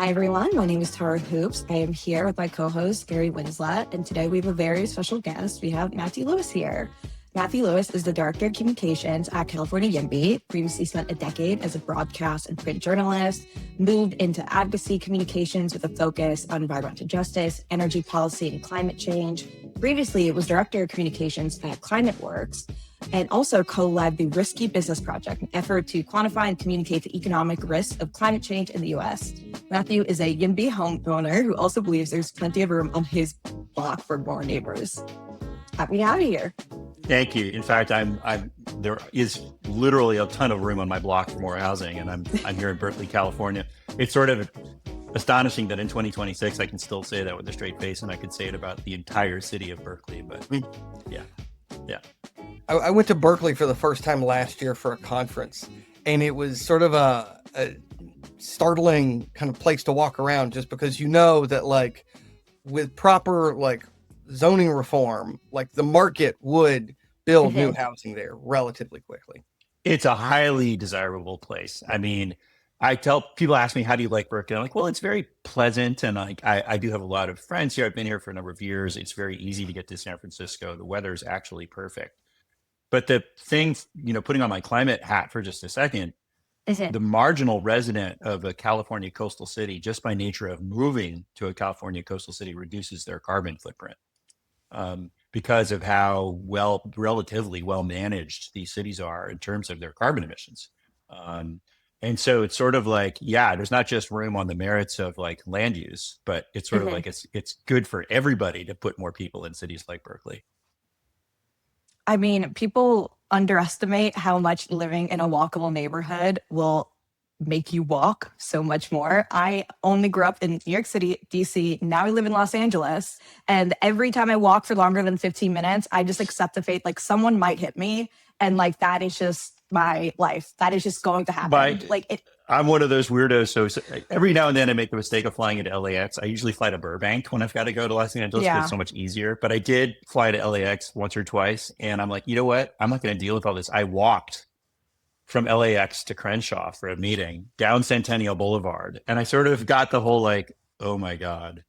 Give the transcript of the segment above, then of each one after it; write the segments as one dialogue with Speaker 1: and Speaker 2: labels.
Speaker 1: Hi, everyone. My name is Tara Hoops. I am here with my co host, Gary Winslet, and today we have a very special guest. We have Matthew Lewis here. Matthew Lewis is the Director of Communications at California YIMBY, previously spent a decade as a broadcast and print journalist, moved into advocacy communications with a focus on environmental justice, energy policy, and climate change. Previously, it was Director of Communications at ClimateWorks, and also co-led the Risky Business Project, an effort to quantify and communicate the economic risks of climate change in the U.S. Matthew is a YIMBY homeowner who also believes there's plenty of room on his block for more neighbors. Happy to have you here.
Speaker 2: Thank you. In fact, there is literally a ton of room on my block for more housing, and I'm here in Berkeley, California. It's sort of astonishing that in 2026 I can still say that with a straight face, and I could say it about the entire city of Berkeley. But yeah.
Speaker 3: I went to Berkeley for the first time last year for a conference, and it was sort of a startling kind of place to walk around, just because that like with proper like zoning reform, like the market would build new housing there relatively quickly.
Speaker 2: It's a highly desirable place. I mean, I tell people, ask me, how do you like Berkeley? I'm like, well, it's very pleasant. And I do have a lot of friends here. I've been here for a number of years. It's very easy to get to San Francisco. The weather is actually perfect. But the thing, putting on my climate hat for just a second, the marginal resident of a California coastal city, just by nature of moving to a California coastal city, reduces their carbon footprint because of how relatively well managed these cities are in terms of their carbon emissions. And so it's sort of like, there's not just room on the merits of like land use, but it's sort of like it's good for everybody to put more people in cities like Berkeley.
Speaker 1: I mean, people underestimate how much living in a walkable neighborhood will make you walk so much more. I only grew up in New York City, DC. Now I live in Los Angeles. And every time I walk for longer than 15 minutes, I just accept the fate, like someone might hit me. And like, that is just my life. That is just going to happen.
Speaker 2: I'm one of those weirdos. So every now and then I make the mistake of flying into LAX. I usually fly to Burbank when I've got to go to Los Angeles because it's so much easier. But I did fly to LAX once or twice. And I'm like, you know what? I'm not going to deal with all this. I walked from LAX to Crenshaw for a meeting down Centennial Boulevard. And I sort of got the whole like, oh my God.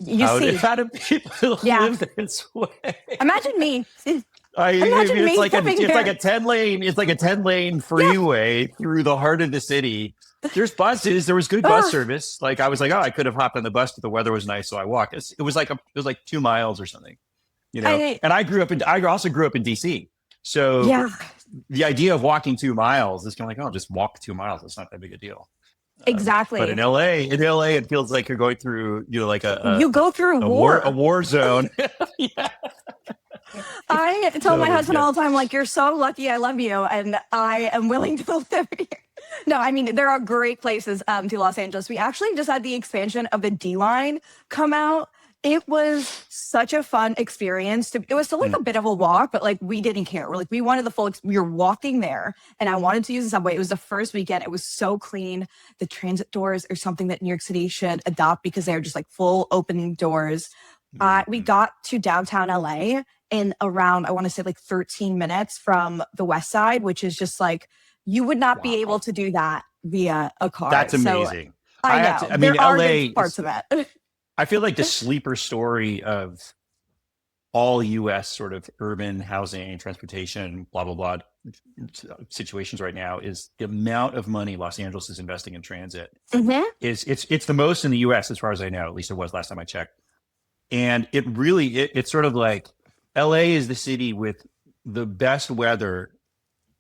Speaker 2: How do people live this way?
Speaker 1: Imagine me.
Speaker 2: It's like a 10-lane freeway through the heart of the city. There's buses. There was good bus service. Like I was like, I could have hopped on the bus, but the weather was nice, so I walked. It was like 2 miles or something, And I also grew up in DC. So the idea of walking 2 miles is kind of like, just walk 2 miles. It's not that big a deal.
Speaker 1: Exactly.
Speaker 2: But in LA, it feels like you're going through, like
Speaker 1: you go through
Speaker 2: a war zone.
Speaker 1: I tell my husband all the time, like, you're so lucky, I love you, and I am willing to live here. No, I mean, there are great places to Los Angeles. We actually just had the expansion of the D line come out. It was such a fun experience. It was still like a bit of a walk, but like we didn't care. We wanted the full, we were walking there and I wanted to use the subway. It was the first weekend. It was so clean. The transit doors are something that New York City should adopt because they're just like full open doors. We got to downtown LA in around, I want to say like 13 minutes from the West Side, which is just like, you would not be able to do that via a car.
Speaker 2: That's amazing.
Speaker 1: So, I know. There are good parts of it.
Speaker 2: I feel like the sleeper story of all U.S. sort of urban housing, transportation, blah, blah, blah situations right now is the amount of money Los Angeles is investing in transit. It's the most in the U.S. as far as I know, at least it was last time I checked. And it really, it's sort of like LA is the city with the best weather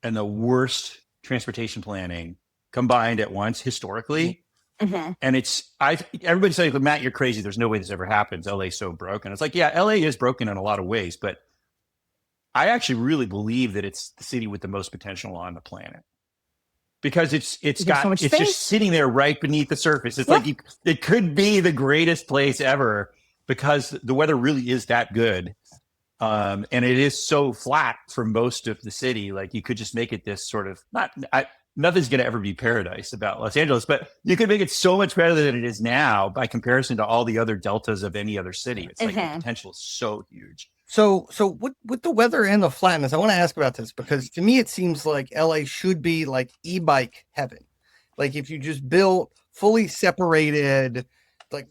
Speaker 2: and the worst transportation planning combined at once historically. And everybody's saying, Matt, you're crazy. There's no way this ever happens. LA's so broken. It's like, LA is broken in a lot of ways, but I actually really believe that it's the city with the most potential on the planet because it's just sitting there right beneath the surface. It's like it could be the greatest place ever because the weather really is that good. And it is so flat for most of the city. Like you could just make it this sort of nothing's going to ever be paradise about Los Angeles, but you could make it so much better than it is now by comparison to all the other deltas of any other city. It's like the potential is so huge.
Speaker 3: So with the weather and the flatness, I want to ask about this because to me, it seems like LA should be like e-bike heaven. Like if you just built fully separated, like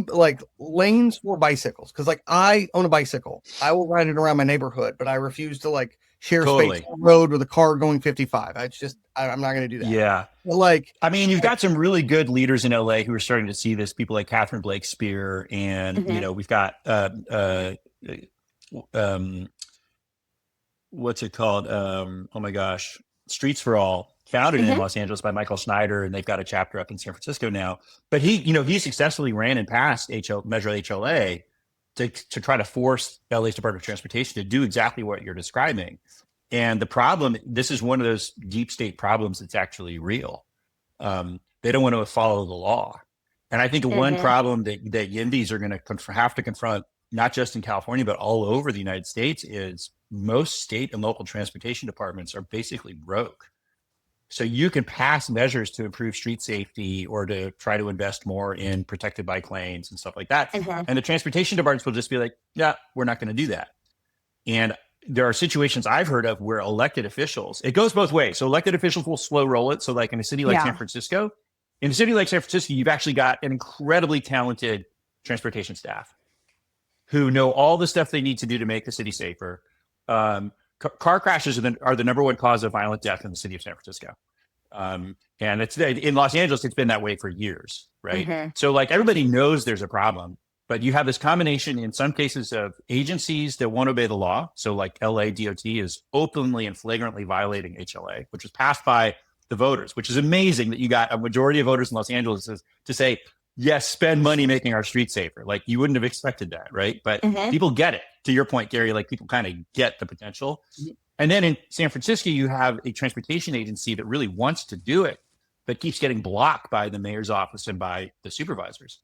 Speaker 3: like lanes for bicycles. Because like I own a bicycle, I will ride it around my neighborhood, but I refuse to like share
Speaker 2: Totally.
Speaker 3: space on the road with a car going 55. I'm not going to do that.
Speaker 2: Yeah.
Speaker 3: But like,
Speaker 2: I mean, you've got some really good leaders in LA who are starting to see this. People like Catherine Blake Spear, and you know, we've got what's it called? Oh my gosh, Streets for All, founded in Los Angeles by Michael Schneider, and they've got a chapter up in San Francisco now. But he successfully ran and passed Measure HLA to try to force LA's Department of Transportation to do exactly what you're describing. And the problem, this is one of those deep state problems that's actually real. They don't want to follow the law. And I think one problem that YIMBYs are going to have to confront, not just in California, but all over the United States, is most state and local transportation departments are basically broke. So you can pass measures to improve street safety or to try to invest more in protected bike lanes and stuff like that. And the transportation departments will just be like, yeah, we're not going to do that. And there are situations I've heard of where elected officials, it goes both ways. So elected officials will slow roll it. So like in a city like San Francisco, you've actually got an incredibly talented transportation staff who know all the stuff they need to do to make the city safer. Car crashes are the number one cause of violent death in the city of San Francisco. And it's in Los Angeles, it's been that way for years, right? So like everybody knows there's a problem. But you have this combination in some cases of agencies that won't obey the law. So like LA DOT is openly and flagrantly violating HLA, which was passed by the voters, which is amazing that you got a majority of voters in Los Angeles to say, yes, spend money making our streets safer. Like you wouldn't have expected that, right? But people get it. To your point, Gary, like people kind of get the potential. And then in San Francisco, you have a transportation agency that really wants to do it, but keeps getting blocked by the mayor's office and by the supervisors.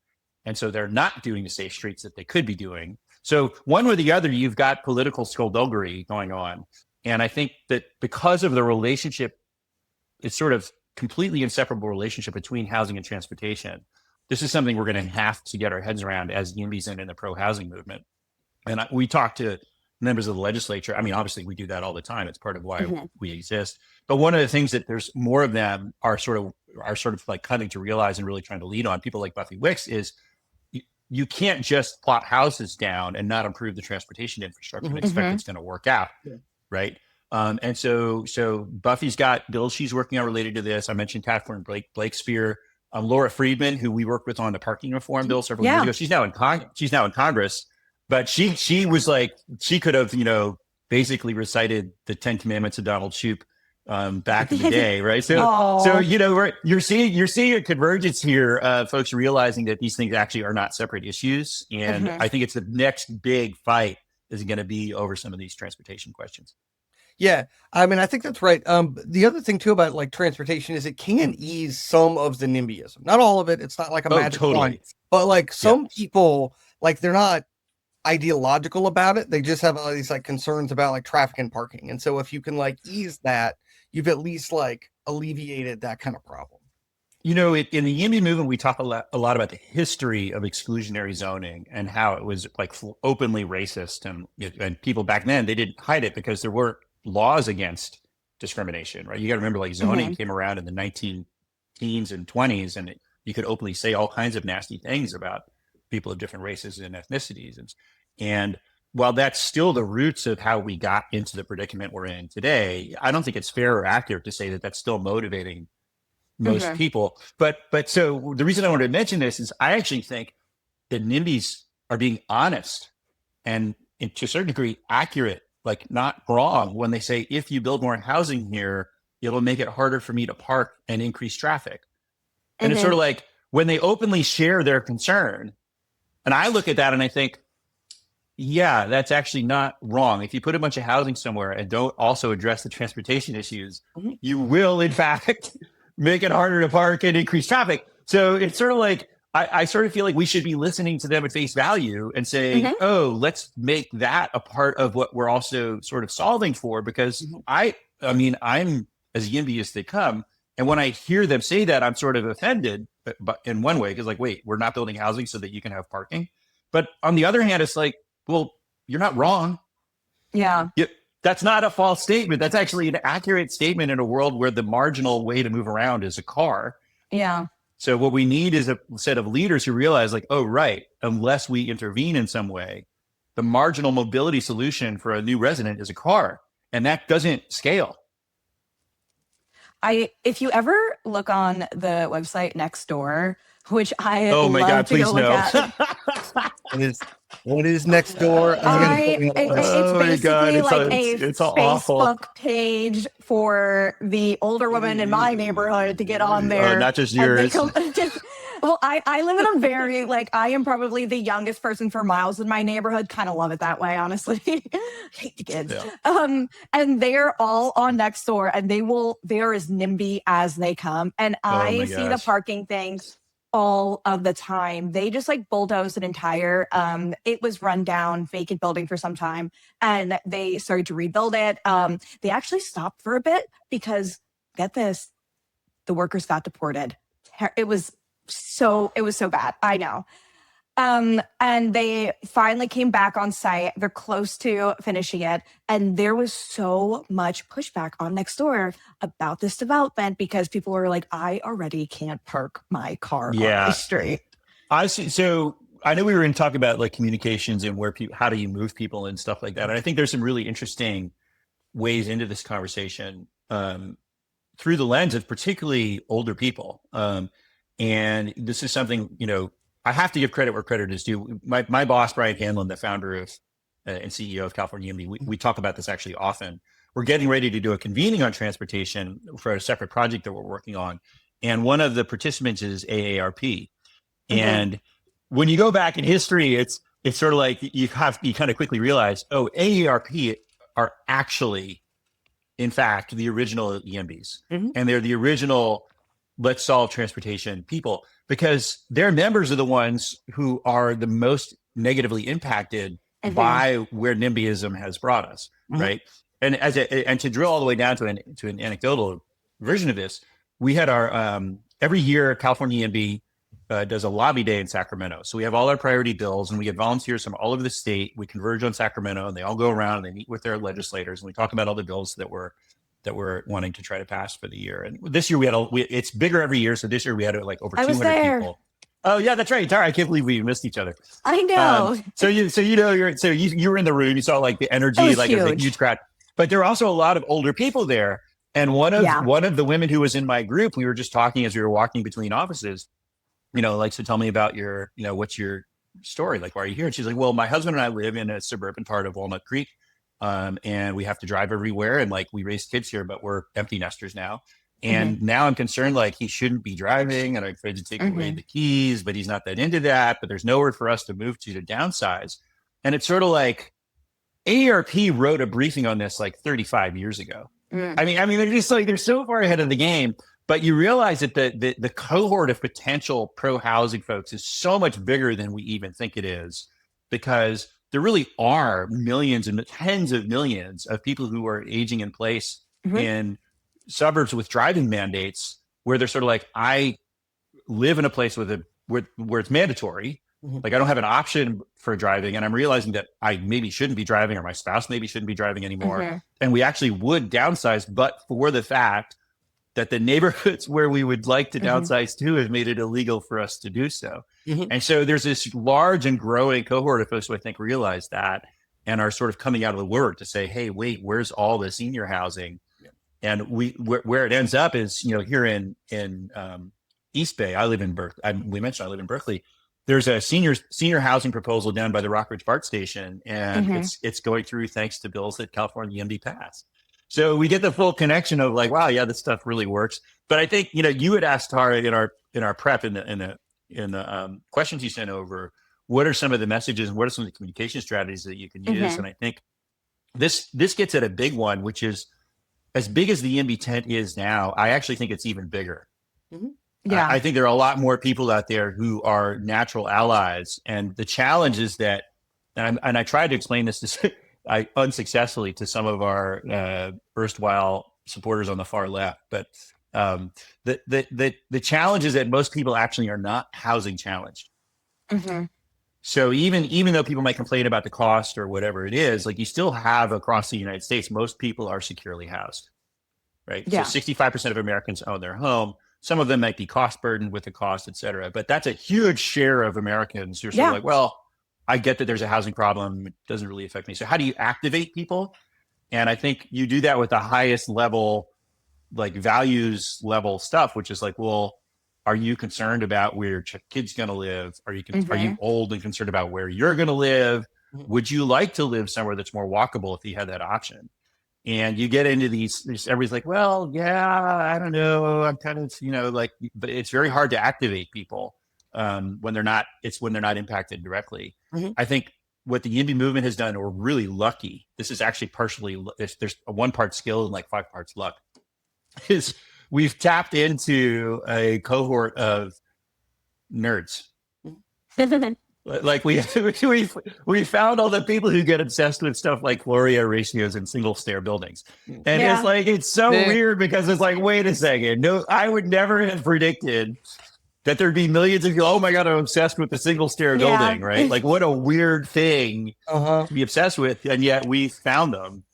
Speaker 2: And so they're not doing the safe streets that they could be doing. So one or the other, you've got political skullduggery going on. And I think that because of the relationship, it's sort of completely inseparable relationship between housing and transportation. This is something we're going to have to get our heads around as YIMBYs and in the pro-housing movement. And we talk to members of the legislature. I mean, obviously we do that all the time. It's part of why we exist. But one of the things that there's more of them are sort of like coming to realize and really trying to lead on, people like Buffy Wicks, is you can't just plop houses down and not improve the transportation infrastructure and expect it's going to work out, right? And so Buffy's got bills she's working on related to this. I mentioned Catherine Blake Spear, Laura Friedman, who we worked with on the parking reform bill several years ago. She's now in Congress, but she was like, she could have basically recited the 10 Commandments of Donald Shoup back in the day, right? So you're seeing a convergence here, folks realizing that these things actually are not separate issues, and I think it's the next big fight is going to be over some of these transportation questions.
Speaker 3: Yeah, I mean, I think that's right. The other thing too about like transportation is it can ease some of the NIMBYism. Not all of it. It's not like a magic wand, but like some people, like they're not ideological about it. They just have all these like concerns about like traffic and parking. And so if you can like ease that, you've at least like alleviated that kind of problem.
Speaker 2: In the YIMBY movement, we talk a lot about the history of exclusionary zoning and how it was like openly racist, and people back then, they didn't hide it because there weren't laws against discrimination, right? You got to remember, like zoning came around in the 19-teens and 20s, and you could openly say all kinds of nasty things about people of different races and ethnicities. And while that's still the roots of how we got into the predicament we're in today, I don't think it's fair or accurate to say that that's still motivating most people. But so the reason I wanted to mention this is I actually think that NIMBYs are being honest and to a certain degree accurate, like not wrong, when they say, if you build more housing here, it'll make it harder for me to park and increase traffic. And it's sort of like when they openly share their concern, and I look at that and I think, yeah, that's actually not wrong. If you put a bunch of housing somewhere and don't also address the transportation issues, you will, in fact, make it harder to park and increase traffic. So it's sort of like, I sort of feel like we should be listening to them at face value and saying, oh, let's make that a part of what we're also sort of solving for. Because I mean, I'm as YIMBY as they come. And when I hear them say that, I'm sort of offended, but in one way, because like, wait, we're not building housing so that you can have parking. But on the other hand, it's like, well, you're not wrong.
Speaker 1: Yeah.
Speaker 2: That's not a false statement. That's actually an accurate statement in a world where the marginal way to move around is a car.
Speaker 1: Yeah.
Speaker 2: So what we need is a set of leaders who realize like, oh, right, unless we intervene in some way, the marginal mobility solution for a new resident is a car, and that doesn't scale.
Speaker 1: If you ever look on the website Nextdoor, which I
Speaker 2: Oh my
Speaker 1: love
Speaker 2: God,
Speaker 1: to
Speaker 2: please
Speaker 1: go look
Speaker 2: no.
Speaker 1: at.
Speaker 3: What is next door?
Speaker 1: It's
Speaker 2: Oh my
Speaker 1: basically
Speaker 2: God,
Speaker 1: like
Speaker 2: it's
Speaker 1: a
Speaker 2: awful.
Speaker 1: Facebook page for the older women in my neighborhood to get on there.
Speaker 2: Not just
Speaker 1: and they
Speaker 2: yours.
Speaker 1: well, I live in a very, like, I am probably the youngest person for miles in my neighborhood. Kind of love it that way, honestly. Hate the kids.
Speaker 2: Yeah.
Speaker 1: And they're all on Nextdoor, and they are as NIMBY as they come. And I see the
Speaker 2: gosh.
Speaker 1: parking things all of the time. They just like bulldozed an entire it was run down vacant building for some time, and they started to rebuild it. They actually stopped for a bit because, get this, the workers got deported. It was so bad. I know. And they finally came back on site. They're close to finishing it. And there was so much pushback on Nextdoor about this development because people were like, I already can't park my car on my street.
Speaker 2: I see. So I know we were going to talk about like communications and where people, how do you move people and stuff like that. And I think there's some really interesting ways into this conversation through the lens of particularly older people. And this is something, you know, I have to give credit where credit is due. My boss, Brian Hanlon, the founder of and CEO of California EMD, we talk about this actually often. We're getting ready to do a convening on transportation for a separate project that we're working on. And one of the participants is AARP. And when you go back in history, it's sort of like you kind of quickly realize, oh, AARP are actually, in fact, the original EMBs. And they're the original let's solve transportation people, because their members are the ones who are the most negatively impacted by where NIMBYism has brought us, right? And and to drill all the way down to an anecdotal version of this, we had our every year California EMB does a lobby day in Sacramento. So we have all our priority bills, and we get volunteers from all over the state. We converge on Sacramento, and they all go around and they meet with their legislators, and we talk about all the bills that we're wanting to try to pass for the year. And this year it's bigger every year. So this year we had like over 200 people. Oh yeah, that's right. Tara, I can't believe we missed each other.
Speaker 1: I know.
Speaker 2: So you were in the room, you saw like the energy, like it was a huge crowd, but there are also a lot of older people there. And one of the women who was in my group, we were just talking as we were walking between offices, you know, like, so tell me about your, you know, what's your story? Like, why are you here? And she's like, well, my husband and I live in a suburban part of Walnut Creek. And we have to drive everywhere, and like we raise kids here, but we're empty nesters now. And now I'm concerned, like he shouldn't be driving, and I'm afraid to take away the keys, but he's not that into that. But there's nowhere for us to move to downsize. And it's sort of like AARP wrote a briefing on this like 35 years ago. I mean, they're just like, they're so far ahead of the game, but you realize that the cohort of potential pro-housing folks is so much bigger than we even think it is, because there really are millions and tens of millions of people who are aging in place in suburbs with driving mandates, where they're sort of like, I live in a place where it's mandatory. Like I don't have an option for driving, and I'm realizing that I maybe shouldn't be driving, or my spouse maybe shouldn't be driving anymore. And we actually would downsize, but for the fact that the neighborhoods where we would like to downsize to have made it illegal for us to do so. And so there's this large and growing cohort of folks who I think realize that and are sort of coming out of the woodwork to say, hey, wait, where's all the senior housing? And where it ends up is, you know, here in East Bay, I live in Berkeley. We mentioned I live in Berkeley. There's a senior housing proposal down by the Rockridge BART station, and it's going through thanks to bills that California EMD passed. So we get the full connection of like, wow, yeah, this stuff really works. But I think, you know, you had asked Tara in our prep in the questions you sent over, what are some of the messages and what are some of the communication strategies that you can use? And I think this gets at a big one, which is as big as the EMB tent is now. I actually think it's even bigger. Yeah, I think there are a lot more people out there who are natural allies, and the challenge is that, and I tried to explain this to unsuccessfully to some of our erstwhile supporters on the far left, but the challenge is that most people actually are not housing challenged. So even though people might complain about the cost or whatever it is, like you still have across the United States, most people are securely housed, right? So 65% of Americans own their home. Some of them might be cost burdened with the cost, et cetera. But that's a huge share of Americans who are sort of like, well, I get that there's a housing problem. It doesn't really affect me. So how do you activate people? And I think you do that with the highest level, like values level stuff, which is like, well, are you concerned about where your kid's going to live? Are you old and concerned about where you're going to live? Would you like to live somewhere that's more walkable if you had that option? And you get into these, everybody's like, well, yeah, I don't know. I'm kind of, like, but it's very hard to activate people when they're not impacted directly. I think what the YIMBY movement has done, we're really lucky. This is actually partially, there's a 1 part skill and like 5 parts luck, is we've tapped into a cohort of nerds. Like we found all the people who get obsessed with stuff like Florio ratios and single stair buildings. And it's like, it's so weird because it's like, wait a second. No, I would never have predicted that there'd be millions of people. Oh my God, I'm obsessed with the single stair building, right? Like what a weird thing to be obsessed with. And yet we found them.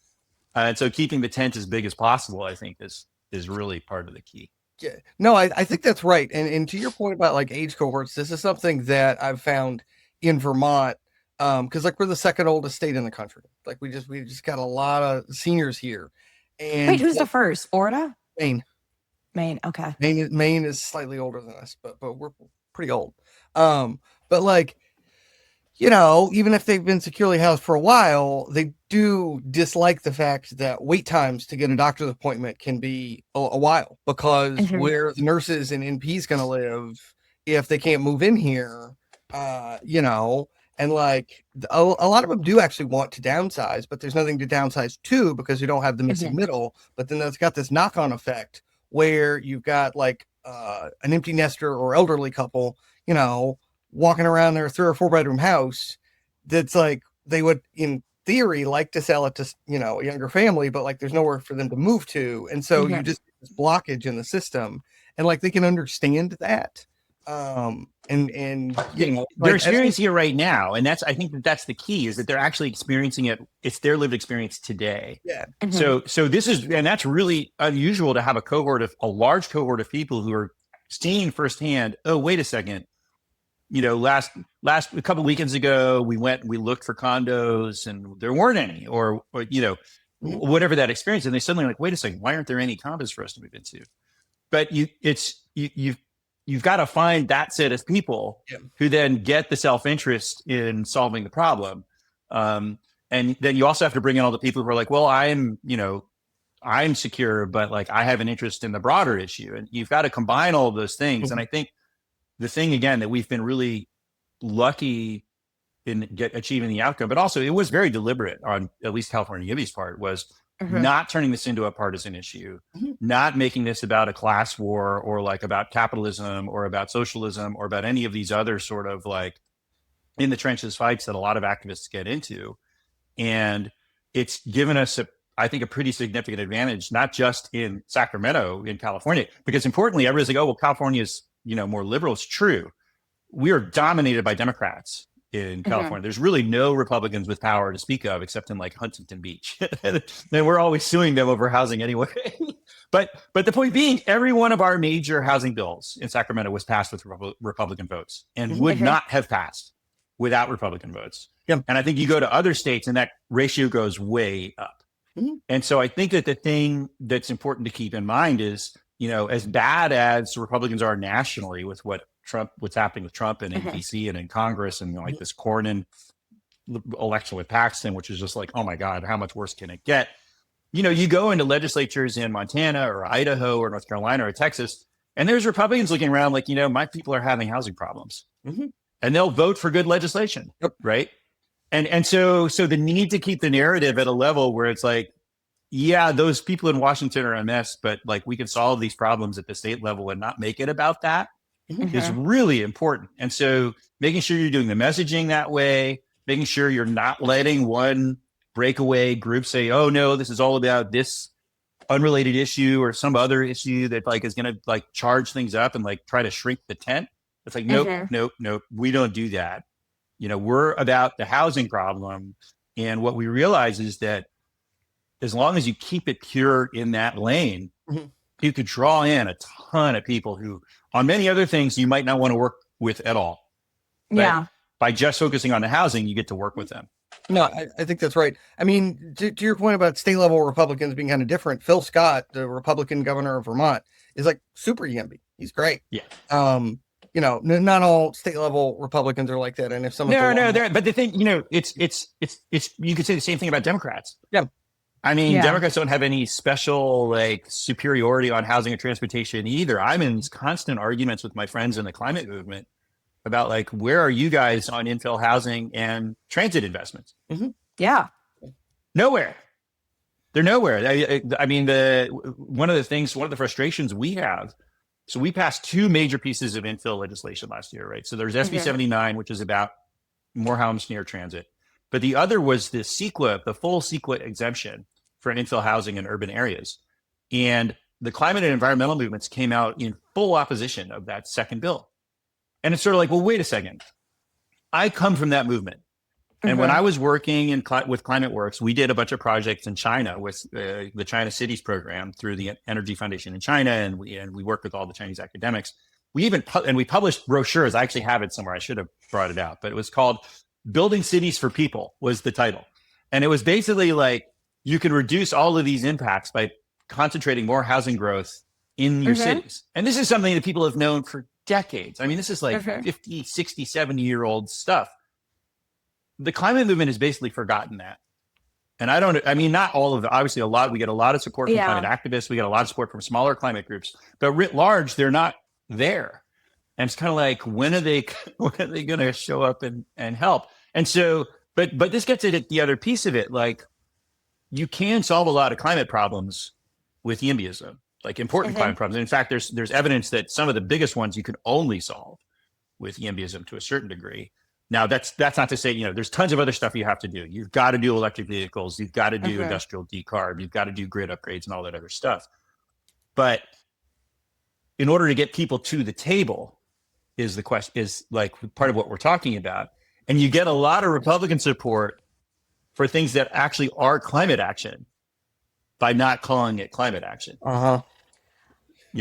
Speaker 2: And so keeping the tent as big as possible, I think is really part of the key.
Speaker 3: Yeah, no, I think that's right. And to your point about like age cohorts, this is something that I've found in Vermont. Cause like we're the second oldest state in the country. Like we just got a lot of seniors here. And
Speaker 1: wait, who's the first? Florida?
Speaker 3: Maine.
Speaker 1: Okay.
Speaker 3: Maine is slightly older than us, but we're pretty old. But like, even if they've been securely housed for a while, they do dislike the fact that wait times to get a doctor's appointment can be a while, because where the nurses and NPs going to live if they can't move in here, and like a lot of them do actually want to downsize, but there's nothing to downsize to because you don't have the missing middle. But then that's got this knock-on effect where you've got like an empty nester or elderly couple, walking around their 3 or 4 bedroom house. That's like, they would in theory like to sell it to, a younger family, but like there's nowhere for them to move to. And so you just get this blockage in the system, and like they can understand that.
Speaker 2: They're experiencing it right now. And I think that's the key, is that they're actually experiencing it. It's their lived experience today.
Speaker 3: Yeah.
Speaker 2: So that's really unusual to have a large cohort of people who are seeing firsthand, oh, wait a second. Last a couple of weekends ago, we looked for condos and there weren't any, or whatever that experience. And they suddenly like, wait a second, why aren't there any condos for us to move into? But you've got to find that set of people who then get the self-interest in solving the problem. And then you also have to bring in all the people who are like, well, I'm secure, but like I have an interest in the broader issue. And you've got to combine all of those things. And I think the thing, again, that we've been really lucky in achieving the outcome, but also it was very deliberate on at least California YIMBY's part, was not turning this into a partisan issue, not making this about a class war or like about capitalism or about socialism or about any of these other sort of like in the trenches fights that a lot of activists get into. And it's given us I think a pretty significant advantage, not just in Sacramento, in California, because importantly, everybody's like, oh, well, California's, more liberal. It's true. We are dominated by Democrats in California. There's really no Republicans with power to speak of, except in like Huntington Beach. And we're always suing them over housing anyway. But the point being, every one of our major housing bills in Sacramento was passed with Republican votes, and would not have passed without Republican votes. And I think you go to other states and that ratio goes way up. And so I think that the thing that's important to keep in mind is, as bad as Republicans are nationally with what's happening with Trump and in DC and in Congress, and like this Cornyn election with Paxton, which is just like, oh my God, how much worse can it get? You go into legislatures in Montana or Idaho or North Carolina or Texas, and there's Republicans looking around like, my people are having housing problems, and they'll vote for good legislation. Right. And so the need to keep the narrative at a level where it's like, yeah, those people in Washington are a mess, but like we can solve these problems at the state level and not make it about that is really important. And so making sure you're doing the messaging that way, making sure you're not letting one breakaway group say, oh no, this is all about this unrelated issue or some other issue that like is going to like charge things up and like try to shrink the tent. It's like, nope, we don't do that. We're about the housing problem. And what we realize is that as long as you keep it pure in that lane, you could draw in a ton of people who, on many other things, you might not want to work with at all. But
Speaker 1: Yeah.
Speaker 2: by just focusing on the housing, you get to work with them.
Speaker 3: No, I think that's right. I mean, to your point about state level Republicans being kind of different, Phil Scott, the Republican governor of Vermont, is like super YIMBY. He's great.
Speaker 2: Yeah.
Speaker 3: You know, not all state level Republicans are like that. And if some
Speaker 2: but the thing, you know, it's you could say the same thing about Democrats.
Speaker 3: Yeah.
Speaker 2: I mean,
Speaker 1: Yeah.
Speaker 2: Democrats don't have any special like superiority on housing and transportation either. I'm in constant arguments with my friends in the climate movement about like, where are you guys on infill housing and transit investments?
Speaker 1: Yeah.
Speaker 2: Nowhere. They're nowhere. I mean, one of the frustrations we have. So we passed two major pieces of infill legislation last year, right? So there's SB 79, which is about more homes near transit, but the other was the CEQA, the full CEQA exemption for infill housing in urban areas, and the climate and environmental movements came out in full opposition of that second bill. And it's sort of like, well, wait a second. I come from that movement. And when I was working with Climate Works, we did a bunch of projects in China with the China Cities program through the Energy Foundation in China, and we worked with all the Chinese academics. We published brochures. I actually have it somewhere. I should have brought it out, but it was called "Building Cities for People" was the title, and it was basically like you can reduce all of these impacts by concentrating more housing growth in your cities. And this is something that people have known for decades. I mean, this is like 50, 60, 70-year-old stuff. The climate movement has basically forgotten that. And I mean, not all of the, obviously we get a lot of support from climate activists. We get a lot of support from smaller climate groups, but writ large, they're not there. And it's kind of like, when are they going to show up and help? And so, but this gets at the other piece of it. Like, you can solve a lot of climate problems with YIMBYism, like important climate problems. And in fact, there's evidence that some of the biggest ones you can only solve with YIMBYism to a certain degree. Now, that's not to say, you know, there's tons of other stuff you have to do. You've got to do electric vehicles. You've got to do industrial decarb. You've got to do grid upgrades and all that other stuff. But in order to get people to the table is like part of what we're talking about. And you get a lot of Republican support for things that actually are climate action by not calling it climate action.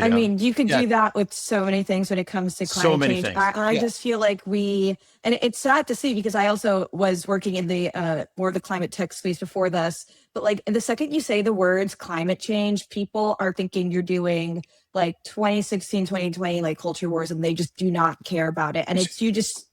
Speaker 1: I mean, you could do that with so many things when it comes to climate change. I just feel like and it's sad to see, because I also was working in the more of the climate tech space before this, but like the second you say the words climate change, people are thinking you're doing like 2016, 2020, like culture wars, and they just do not care about it. And it's, you just,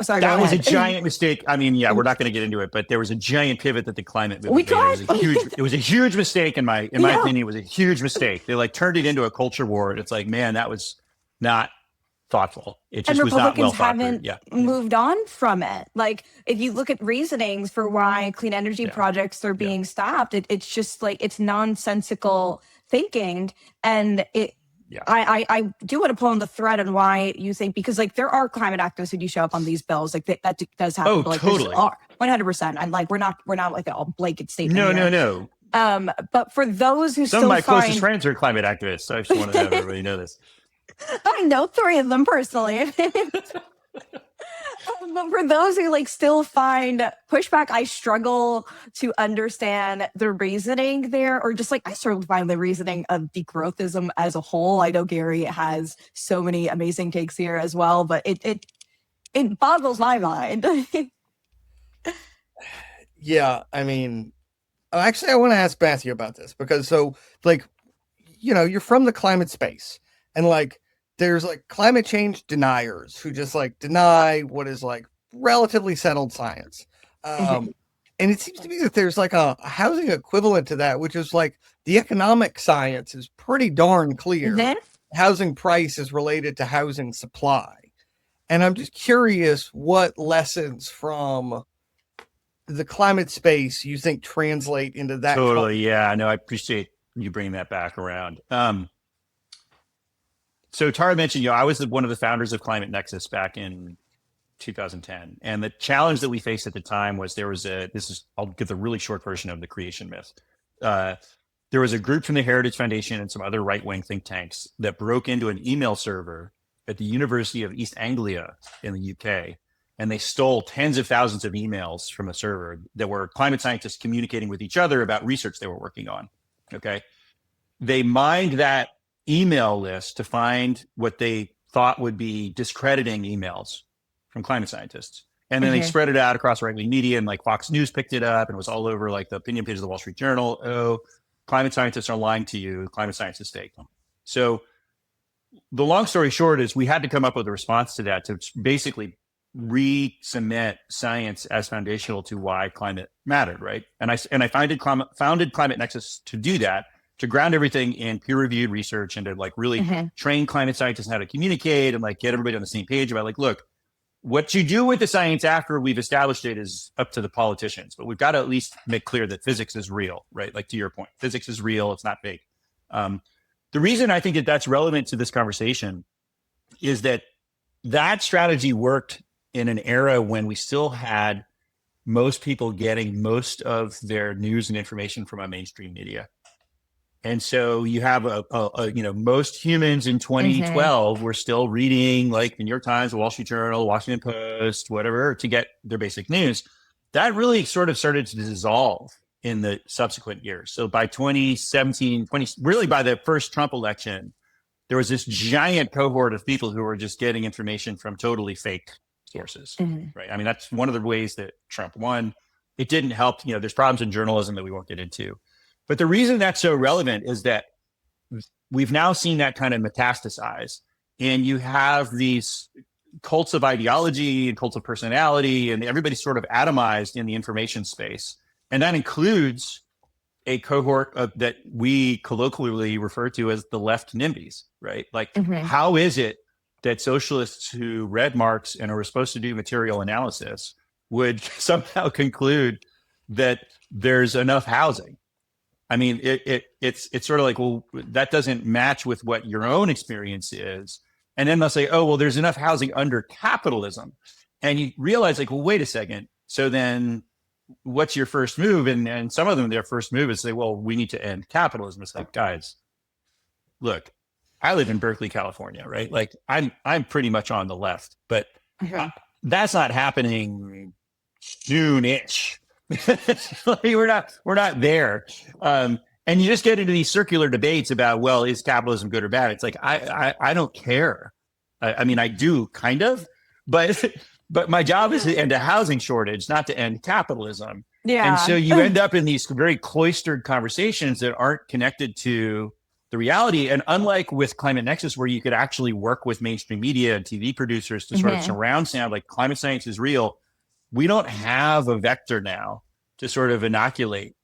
Speaker 1: sorry,
Speaker 2: that was a giant mistake. I mean, we're not going to get into it, but there was a giant pivot that the climate movement made. It was a huge mistake in my opinion. It was a huge mistake. They like turned it into a culture war. And it's like, man, that was not thoughtful. It just was not well thought through.
Speaker 1: Haven't moved on from it. Like, if you look at reasonings for why clean energy projects are being stopped, it's just like, it's nonsensical thinking. And I do want to pull on the thread on why you think, because like there are climate activists who do show up on these bills, like that does happen.
Speaker 2: Oh,
Speaker 1: like,
Speaker 2: totally,
Speaker 1: 100%. And like we're not like a blanket statement.
Speaker 2: No.
Speaker 1: But for those who
Speaker 2: some of my closest friends are climate activists, so I just want to have everybody know this.
Speaker 1: I know 3 of them personally. But for those who like still find pushback, I struggle to understand the reasoning there, or just like I struggle to find the reasoning of degrowthism as a whole. I know Gary has so many amazing takes here as well, but it boggles my mind.
Speaker 3: Yeah, I mean, actually, I want to ask Matthew about this, because so like, you know, you're from the climate space, and like there's like climate change deniers who just like deny what is like relatively settled science. And it seems to me that there's like a housing equivalent to that, which is like the economic science is pretty darn clear. Housing price is related to housing supply. And I'm just curious what lessons from the climate space you think translate into that.
Speaker 2: Totally. Yeah, no, I appreciate you bringing that back around. So Tara mentioned, I was one of the founders of Climate Nexus back in 2010. And the challenge that we faced at the time was I'll give the really short version of the creation myth. There was a group from the Heritage Foundation and some other right-wing think tanks that broke into an email server at the University of East Anglia in the UK. And they stole tens of thousands of emails from a server that were climate scientists communicating with each other about research they were working on. Okay. they mined that email list to find what they thought would be discrediting emails from climate scientists. And then they spread it out across right-wing media, and like Fox News picked it up and it was all over like the opinion page of the Wall Street Journal. Oh, climate scientists are lying to you. Climate science is fake. So the long story short is we had to come up with a response to that to basically re-cement science as foundational to why climate mattered, right? And I founded Climate Nexus to do that, to ground everything in peer-reviewed research and to like really train climate scientists how to communicate and like get everybody on the same page about like, look, what you do with the science after we've established it is up to the politicians, but we've got to at least make clear that physics is real, right? Like to your point, physics is real, it's not fake. The reason I think that that's relevant to this conversation is that that strategy worked in an era when we still had most people getting most of their news and information from a mainstream media. And so you have most humans in 2012 were still reading like the New York Times, the Wall Street Journal, the Washington Post, whatever, to get their basic news. That really sort of started to dissolve in the subsequent years. So by 2017, really by the first Trump election, there was this giant cohort of people who were just getting information from totally fake sources, right? I mean, that's one of the ways that Trump won. It didn't help, there's problems in journalism that we won't get into. But the reason that's so relevant is that we've now seen that kind of metastasize, and you have these cults of ideology and cults of personality, and everybody's sort of atomized in the information space. And that includes a cohort that we colloquially refer to as the left NIMBYs, right? Like, how is it that socialists who read Marx and are supposed to do material analysis would somehow conclude that there's enough housing? I mean, it's sort of like, well, that doesn't match with what your own experience is. And then they'll say, oh, well, there's enough housing under capitalism. And you realize like, well, wait a second. So then what's your first move? And some of them, their first move is say, well, we need to end capitalism. It's like, guys, look, I live in Berkeley, California, right? Like I'm pretty much on the left, but that's not happening soon-ish. We're not there. And you just get into these circular debates about, well, is capitalism good or bad? It's like, I don't care. I mean, I do kind of, but my job is to end a housing shortage, not to end capitalism.
Speaker 1: Yeah.
Speaker 2: And so you end up in these very cloistered conversations that aren't connected to the reality. And unlike with Climate Nexus, where you could actually work with mainstream media and TV producers to sort of surround sound like climate science is real, we don't have a vector now to sort of inoculate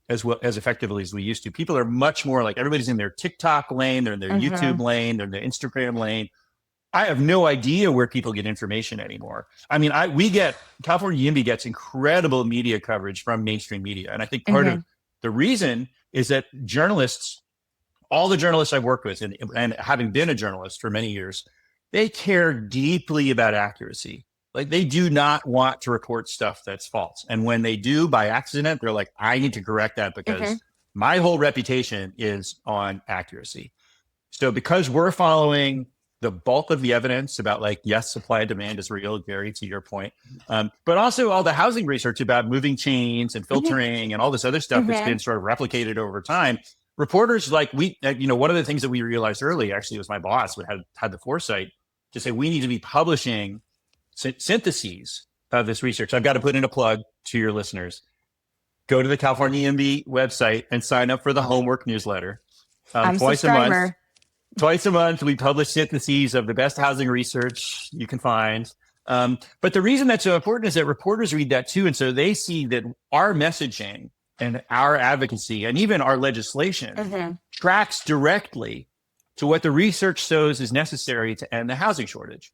Speaker 2: as well as effectively as we used to. People are much more like, everybody's in their TikTok lane, they're in their YouTube lane, they're in their Instagram lane. I have no idea where people get information anymore. I mean, California YIMBY gets incredible media coverage from mainstream media. And I think part of the reason is that journalists, all the journalists I've worked with, and having been a journalist for many years, they care deeply about accuracy. Like they do not want to report stuff that's false. And when they do by accident, they're like, I need to correct that because my whole reputation is on accuracy. So because we're following the bulk of the evidence about like, yes, supply and demand is real, Gary, to your point, but also all the housing research about moving chains and filtering and all this other stuff that's been sort of replicated over time. Reporters like one of the things that we realized early, actually, was my boss had the foresight to say, we need to be publishing syntheses of this research. I've got to put in a plug to your listeners. Go to the California YIMBY website and sign up for the homework newsletter. Twice a month, we publish syntheses of the best housing research you can find. But the reason that's so important is that reporters read that too. And so they see that our messaging and our advocacy and even our legislation tracks directly to what the research shows is necessary to end the housing shortage.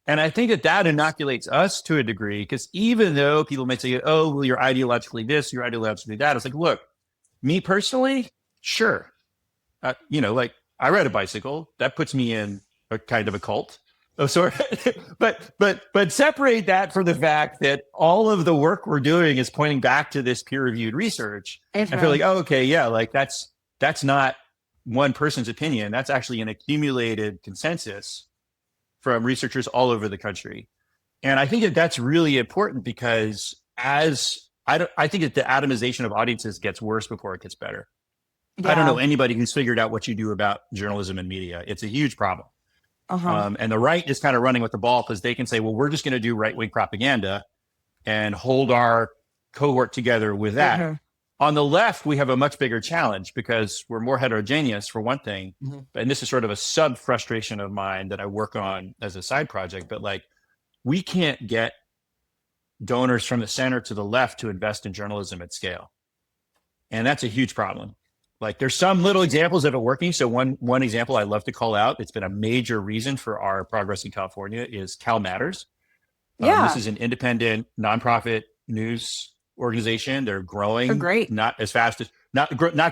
Speaker 2: And I think that inoculates us to a degree, because even though people may say, oh, well, you're ideologically this, you're ideologically that. It's like, look, me personally, sure. Like I ride a bicycle. That puts me in a kind of a cult of sort. but separate that from the fact that all of the work we're doing is pointing back to this peer-reviewed research. I feel like, oh, okay, yeah, like that's not one person's opinion. That's actually an accumulated consensus from researchers all over the country. And I think that that's really important, because I think that the atomization of audiences gets worse before it gets better. I don't know anybody who's figured out what you do about journalism and media. It's a huge problem. And the right is kind of running with the ball because they can say, well, we're just going to do right-wing propaganda and hold our cohort together with that. On the left, we have a much bigger challenge because we're more heterogeneous, for one thing. And this is sort of a sub frustration of mine that I work on as a side project. But like, we can't get donors from the center to the left to invest in journalism at scale. And that's a huge problem. Like, there's some little examples of it working. So one example I love to call out, it's been a major reason for our progress in California, is Cal Matters. This is an independent nonprofit news organization. They're growing.
Speaker 1: They're great.
Speaker 2: Not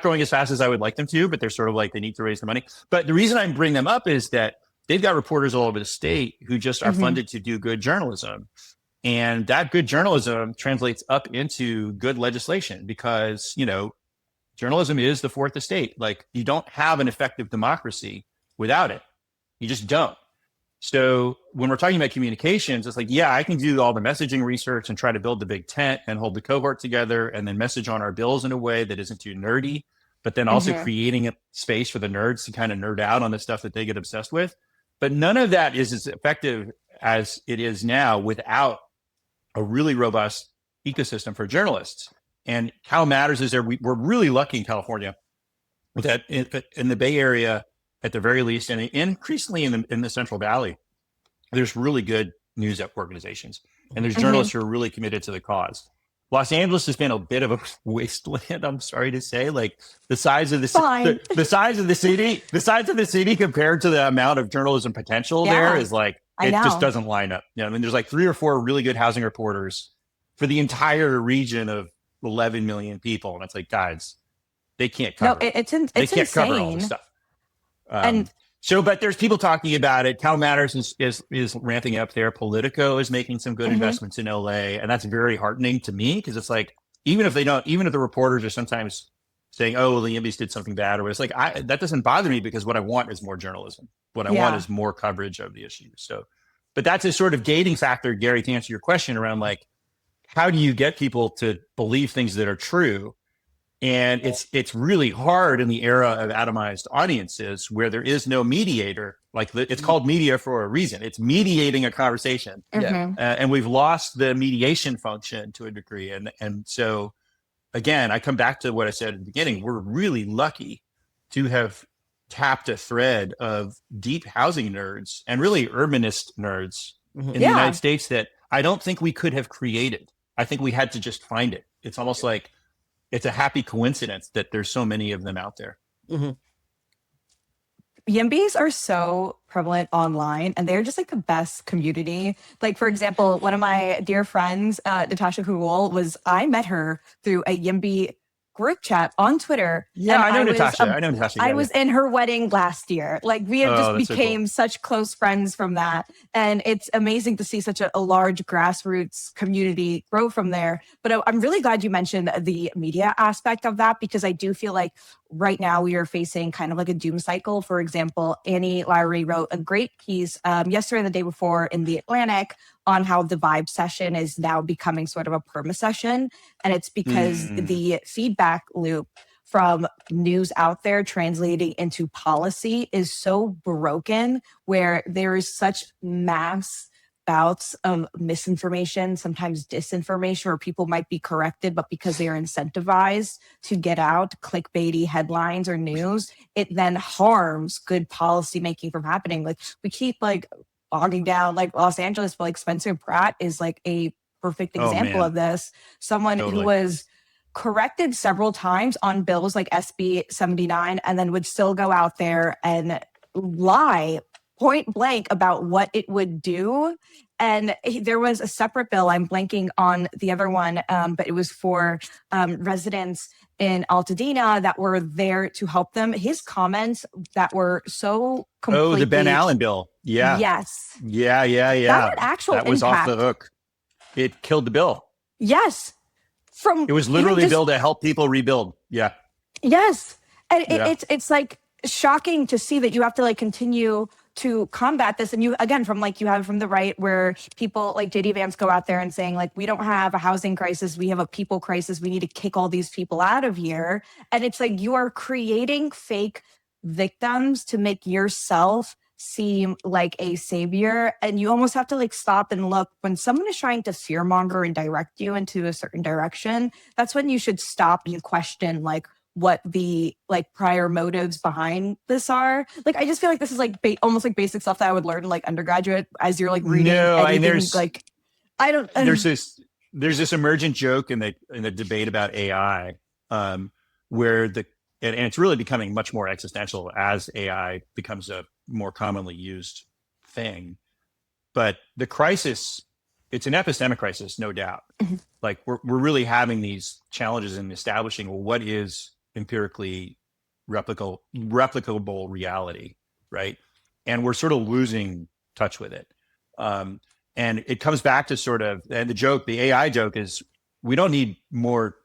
Speaker 2: growing as fast as I would like them to, but they're sort of like, they need to raise the money. But the reason I bring them up is that they've got reporters all over the state who just are funded to do good journalism. And that good journalism translates up into good legislation because, you know, journalism is the fourth estate. Like, you don't have an effective democracy without it. You just don't. So when we're talking about communications, it's like, yeah, I can do all the messaging research and try to build the big tent and hold the cohort together and then message on our bills in a way that isn't too nerdy, but then also creating a space for the nerds to kind of nerd out on the stuff that they get obsessed with. But none of that is as effective as it is now without a really robust ecosystem for journalists. And Cal Matters is there. We're really lucky in California with that in the Bay Area, at the very least, and increasingly in the Central Valley, there's really good news organizations, and there's journalists who are really committed to the cause. Los Angeles has been a bit of a wasteland. I'm sorry to say, like the size of the size of the city compared to the amount of journalism potential there is like, it just doesn't line up. You know, I mean, there's like 3 or 4 really good housing reporters for the entire region of 11 million people, and it's like, guys, they can't cover.
Speaker 1: No, it's
Speaker 2: can't cover all the stuff. But there's people talking about it. Cal Matters is ramping up there. Politico is making some good investments in LA, and that's very heartening to me because it's like, even if the reporters are sometimes saying, "Oh, the Yimbys did something bad," or it's like, that doesn't bother me because what I want is more journalism. What I want is more coverage of the issues. So, but that's a sort of gating factor, Gary, to answer your question around like, how do you get people to believe things that are true? And it's really hard in the era of atomized audiences where there is no mediator. Like it's called media for a reason. It's mediating a conversation, and we've lost the mediation function to a degree. And so, again, I come back to what I said at the beginning. We're really lucky to have tapped a thread of deep housing nerds and really urbanist nerds in the United States that I don't think we could have created. I think we had to just find it. It's almost like it's a happy coincidence that there's so many of them out there.
Speaker 1: Yimbys are so prevalent online, and they're just like the best community. Like, for example, one of my dear friends, Natasha Kugel, I met her through a Yimby group chat on Twitter.
Speaker 2: Yeah, I know Natasha.
Speaker 1: I was in her wedding last year. Like, we have just became such close friends from that. And it's amazing to see such a large grassroots community grow from there. But I'm really glad you mentioned the media aspect of that, because I do feel like right now we are facing kind of like a doom cycle. For example, Annie Lowrey wrote a great piece yesterday and the day before in The Atlantic on how the vibe session is now becoming sort of a perma session. And it's because the feedback loop from news out there translating into policy is so broken, where there is such mass bouts of misinformation, sometimes disinformation, where people might be corrected, but because they are incentivized to get out clickbaity headlines or news, it then harms good policy making from happening. Like, we keep like bogging down like Los Angeles, but like Spencer Pratt is like a perfect example of this. Someone who was corrected several times on bills like SB 79 and then would still go out there and lie point blank about what it would do. And there was a separate bill, I'm blanking on the other one, but it was for residents in Altadena that were there to help them. His comments that were so completely...
Speaker 2: Oh, the Ben Allen bill. Yeah.
Speaker 1: Yes.
Speaker 2: Yeah.
Speaker 1: That had actual
Speaker 2: That was
Speaker 1: impact.
Speaker 2: off the hook. It killed the bill.
Speaker 1: Yes.
Speaker 2: It was literally a bill to help people rebuild. Yeah.
Speaker 1: Yes. And it's like shocking to see that you have to like continue to combat this, and you again from like you have from the right where people like JD Vance go out there and saying like we don't have a housing crisis, we have a people crisis, we need to kick all these people out of here. And it's like you are creating fake victims to make yourself seem like a savior, and you almost have to like stop and look when someone is trying to fearmonger and direct you into a certain direction. That's when you should stop and question like what the like prior motives behind this are. Like I just feel like this is like almost like basic stuff that I would learn in like undergraduate as you're like reading anything,
Speaker 2: there's
Speaker 1: like I don't
Speaker 2: there's this emergent joke in the debate about AI, where and it's really becoming much more existential as AI becomes a more commonly used thing. But the crisis, it's an epistemic crisis, no doubt. Like we're really having these challenges in establishing, well, what is empirically replicable reality, right? And we're sort of losing touch with it. And it comes back to sort of, and the AI joke is, we don't need more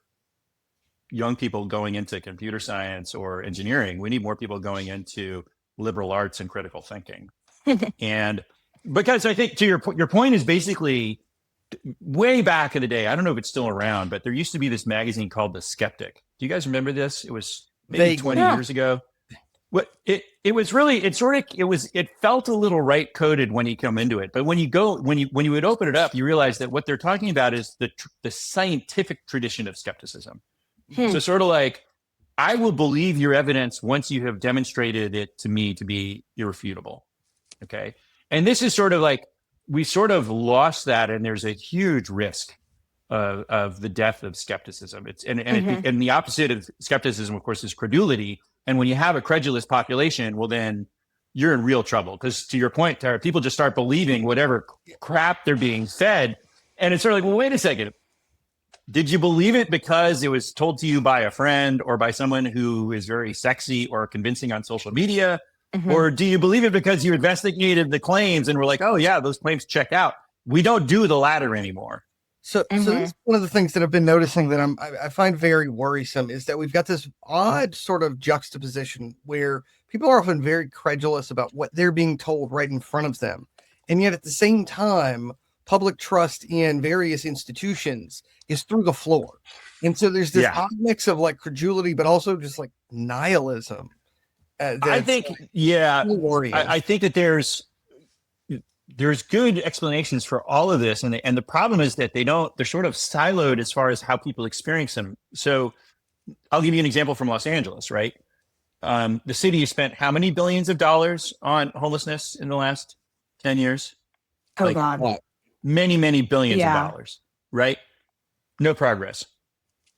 Speaker 2: young people going into computer science or engineering. We need more people going into liberal arts and critical thinking. And because I think to your point is basically way back in the day, I don't know if it's still around, but there used to be this magazine called The Skeptic. Do you guys remember this? It was maybe 20 years ago. What it was really, it felt a little right coded when you come into it. But when you would open it up, you realize that what they're talking about is the scientific tradition of skepticism. So sort of like, I will believe your evidence once you have demonstrated it to me to be irrefutable. Okay. And this is sort of like, we sort of lost that, and there's a huge risk of the death of skepticism. And the opposite of skepticism, of course, is credulity. And when you have a credulous population, well, then you're in real trouble. Because to your point, Tara, people just start believing whatever crap they're being fed. And it's sort of like, well, wait a second. Did you believe it because it was told to you by a friend or by someone who is very sexy or convincing on social media? Or do you believe it because you investigated the claims and were like, oh yeah, those claims check out? We don't do the latter anymore.
Speaker 3: So that's one of the things that I've been noticing that I find very worrisome is that we've got this odd sort of juxtaposition where people are often very credulous about what they're being told right in front of them. And yet at the same time, public trust in various institutions is through the floor. And so there's this odd mix of like credulity, but also just like nihilism.
Speaker 2: I think, I think that there's good explanations for all of this. And the problem is that they're sort of siloed as far as how people experience them. So I'll give you an example from Los Angeles, right? The city has spent how many billions of dollars on homelessness in the last 10 years?
Speaker 1: Oh, God.
Speaker 2: Many, many billions of dollars, right? No progress.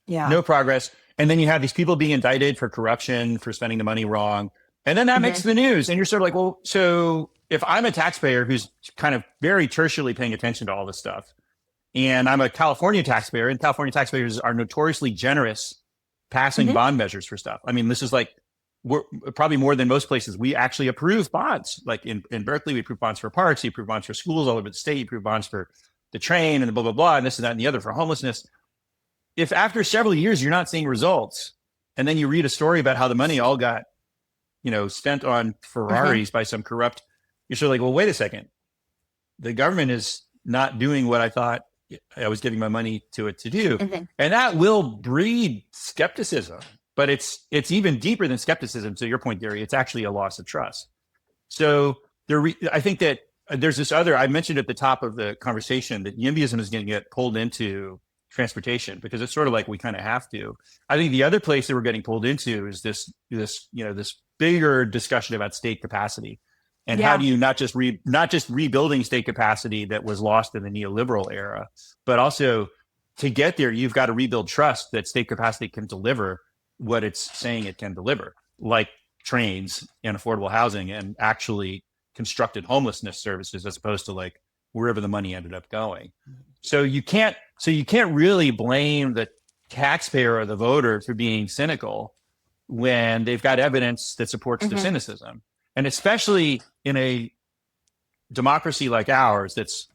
Speaker 1: Yeah.
Speaker 2: No progress. And then you have these people being indicted for corruption, for spending the money wrong. And then that makes the news. And you're sort of like, well, so if I'm a taxpayer who's kind of very tertiarily paying attention to all this stuff, and I'm a California taxpayer, and California taxpayers are notoriously generous passing bond measures for stuff. I mean, this is like, we're probably more than most places. We actually approve bonds. Like in Berkeley, we approve bonds for parks, we approve bonds for schools all over the state, we approve bonds for the train and blah, blah, blah, and this and that and the other for homelessness. If after several years you're not seeing results, and then you read a story about how the money all got, spent on Ferraris by some corrupt, you're sort of like, well, wait a second. The government is not doing what I thought I was giving my money to it to do. And that will breed skepticism, but it's even deeper than skepticism. To your point, Gary, it's actually a loss of trust. So I think that there's this other, I mentioned at the top of the conversation that NIMBYism is going to get pulled into transportation because it's sort of like we kind of have to. I think the other place that we're getting pulled into is this bigger discussion about state capacity and how do you not just rebuilding state capacity that was lost in the neoliberal era, but also to get there, you've got to rebuild trust that state capacity can deliver what it's saying it can deliver, like trains and affordable housing and actually constructed homelessness services as opposed to like wherever the money ended up going. So you can't really blame the taxpayer or the voter for being cynical when they've got evidence that supports the cynicism. And especially in a democracy like ours that's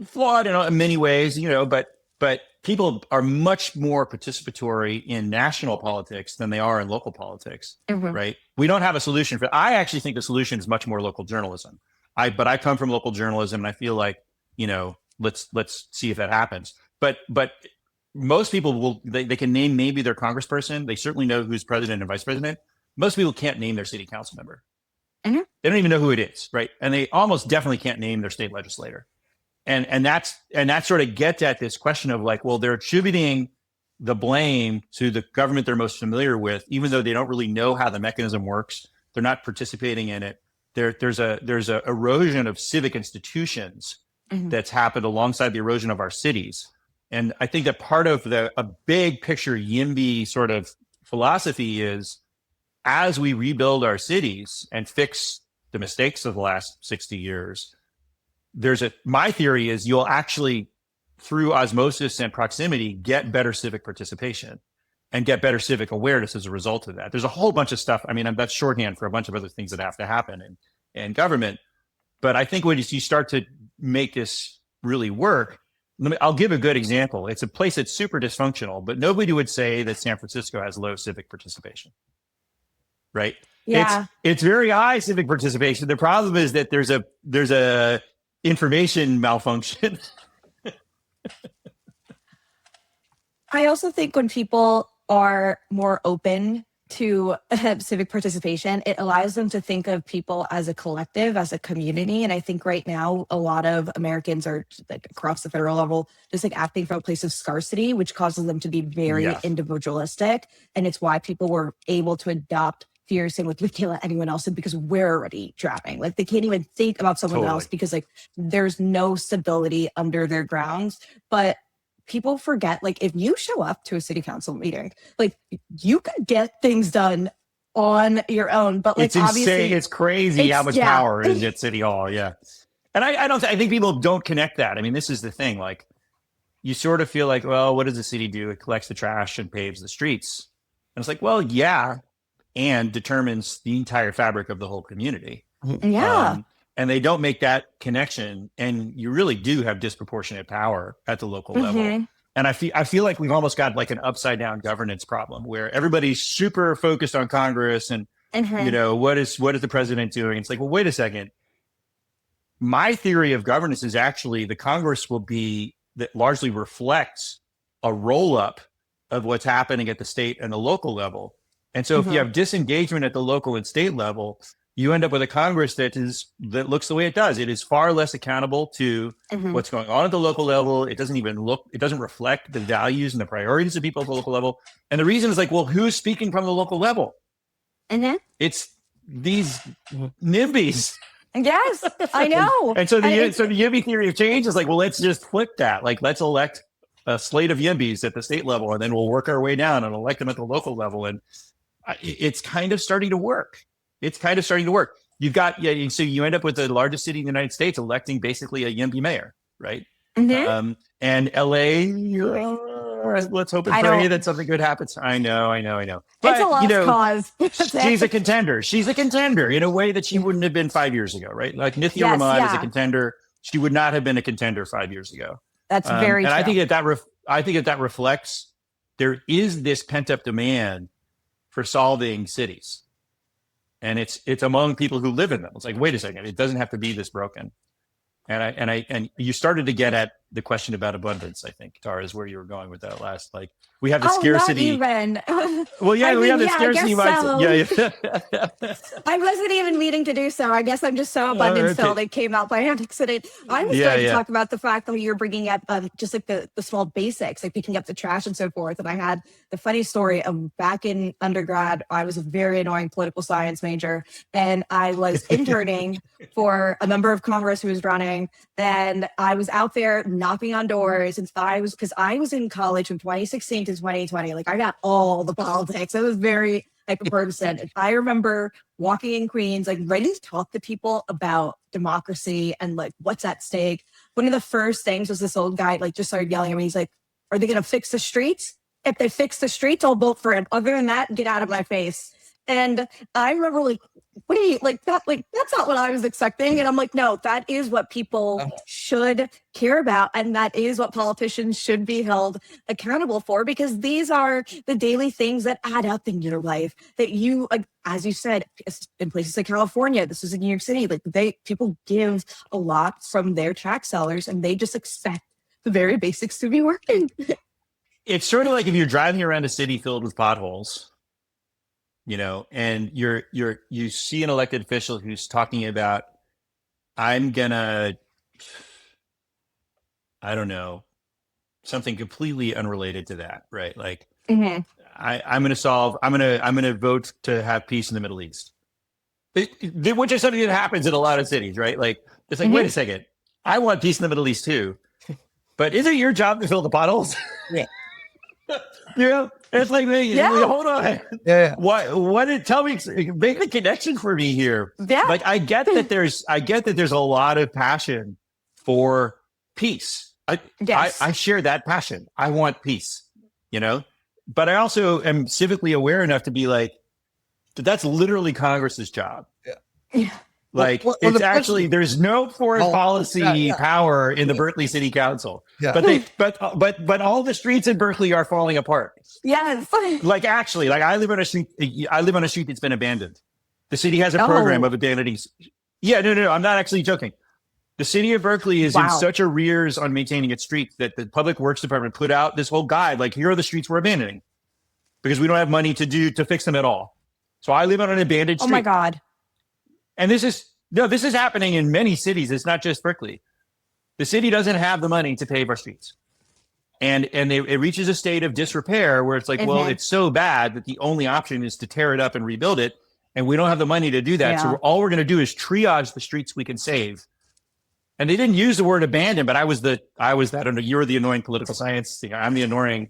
Speaker 2: flawed in many ways, but people are much more participatory in national politics than they are in local politics, right? We don't have a solution for. I actually think the solution is much more local journalism. But I come from local journalism, and I feel like, let's see if that happens. But most people they can name maybe their congressperson. They certainly know who's president and vice president. Most people can't name their city council member. They don't even know who it is, right? And they almost definitely can't name their state legislator. And that sort of gets at this question of like, well, they're attributing the blame to the government they're most familiar with, even though they don't really know how the mechanism works. They're not participating in it. There's a erosion of civic institutions that's happened alongside the erosion of our cities. And I think that part of a big picture YIMBY sort of philosophy is, as we rebuild our cities and fix the mistakes of the last 60 years, my theory is you'll actually, through osmosis and proximity, get better civic participation and get better civic awareness as a result of that. There's a whole bunch of stuff. I mean, that's shorthand for a bunch of other things that have to happen in government. But I think when you start to make this really work, I'll give a good example. It's a place that's super dysfunctional, but nobody would say that San Francisco has low civic participation, right?
Speaker 1: Yeah.
Speaker 2: It's very high civic participation. The problem is that there's a information malfunction.
Speaker 1: I also think when people are more open to civic participation, it allows them to think of people as a collective, as a community. And I think right now, a lot of Americans are like across the federal level, just like acting from a place of scarcity, which causes them to be very individualistic. And it's why people were able to adopt fear saying like, we can't let anyone else in because we're already drowning. Like they can't even think about someone else because like there's no stability under their grounds. But people forget, like if you show up to a city council meeting, like you could get things done on your own. But like
Speaker 2: it's
Speaker 1: obviously
Speaker 2: insane. It's crazy how much power is at City Hall. Yeah. And I think people don't connect that. I mean, this is the thing. Like you sort of feel like, well, what does the city do? It collects the trash and paves the streets. And it's like, well, yeah, and determines the entire fabric of the whole community.
Speaker 1: Yeah.
Speaker 2: And they don't make that connection. And you really do have disproportionate power at the local level. And I feel like we've almost got like an upside down governance problem where everybody's super focused on Congress and, what is the president doing? It's like, well, wait a second. My theory of governance is actually the Congress will be that largely reflects a roll up of what's happening at the state and the local level. And so if you have disengagement at the local and state level, you end up with a Congress that looks the way it does. It is far less accountable to what's going on at the local level. It doesn't reflect the values and the priorities of people at the local level. And the reason is like, well, who's speaking from the local level? It's these NIMBYs.
Speaker 1: Yes, I know.
Speaker 2: And so the YIMBY theory of change is like, well, let's just flip that. Like, let's elect a slate of YIMBYs at the state level, and then we'll work our way down and elect them at the local level. And it's kind of starting to work. You've got, so you end up with the largest city in the United States electing basically a YIMBY mayor, right? And LA, let's hope and pray that something good happens. I know. But,
Speaker 1: it's a lost cause.
Speaker 2: She's a contender in a way that she wouldn't have been 5 years ago, right? Like Nithya Rahman is a contender. She would not have been a contender 5 years ago.
Speaker 1: That's very true.
Speaker 2: And I think that reflects there is this pent up demand for solving cities. And it's among people who live in them. It's like, wait a second, it doesn't have to be this broken. And you started to get at the question about abundance, I think, Tara, is where you were going with that last. Like we have the scarcity.
Speaker 1: Not even.
Speaker 2: Well, yeah, we have the scarcity mindset. Yeah.
Speaker 1: I wasn't even meaning to do so. I guess I'm just so abundance filled. It came out by accident. I was going to talk about the fact that you're bringing up just like the small basics, like picking up the trash and so forth. And I had the funny story of back in undergrad, I was a very annoying political science major, and I was interning for a member of Congress who was running. And I was out there knocking on doors, and I was in college from 2016 to 2020. Like I got all the politics. It was very like a partisan. I remember walking in Queens, like ready to talk to people about democracy and like what's at stake. One of the first things was this old guy like just started yelling at me. He's like, "Are they going to fix the streets? If they fix the streets, I'll vote for it. Other than that, get out of my face." And I remember like, wait, like that's not what I was expecting. And I'm like, no, that is what people should care about. And that is what politicians should be held accountable for, because these are the daily things that add up in your life that you, like, as you said, in places like California, this is in New York City, like people give a lot from their tax sellers and they just expect the very basics to be working.
Speaker 2: It's sort of like if you're driving around a city filled with potholes, you know, and you see an elected official who's talking about, I'm gonna, I don't know, something completely unrelated to that, right? Like I'm gonna vote to have peace in the Middle East, which is something that happens in a lot of cities, right? Like it's like, wait a second, I want peace in the Middle East too, but isn't it your job to fill the potholes?
Speaker 3: Yeah.
Speaker 2: You know, it's like, hold on.
Speaker 3: Yeah.
Speaker 2: Tell me, make the connection for me here.
Speaker 1: Yeah.
Speaker 2: Like, I get that there's a lot of passion for peace. I share that passion. I want peace, you know, but I also am civically aware enough to be like, that's literally Congress's job.
Speaker 1: Yeah.
Speaker 2: Like, it's actually, there's no foreign policy power in the Berkeley City Council, but all the streets in Berkeley are falling apart.
Speaker 1: Yes.
Speaker 2: Like, actually, like I live on a street that's been abandoned. The city has a program of abandoning. Yeah, no, I'm not actually joking. The city of Berkeley is in such arrears on maintaining its streets that the Public Works Department put out this whole guide. Like, here are the streets we're abandoning because we don't have money to fix them at all. So I live on an abandoned street.
Speaker 1: Oh my God.
Speaker 2: And this is happening in many cities. It's not just Berkeley. The city doesn't have the money to pave our streets. And it reaches a state of disrepair where it's like, well, it's so bad that the only option is to tear it up and rebuild it. And we don't have the money to do that. Yeah. So all we're going to do is triage the streets we can save. And they didn't use the word abandon, but I was that, you're the annoying political science thing. I'm the annoying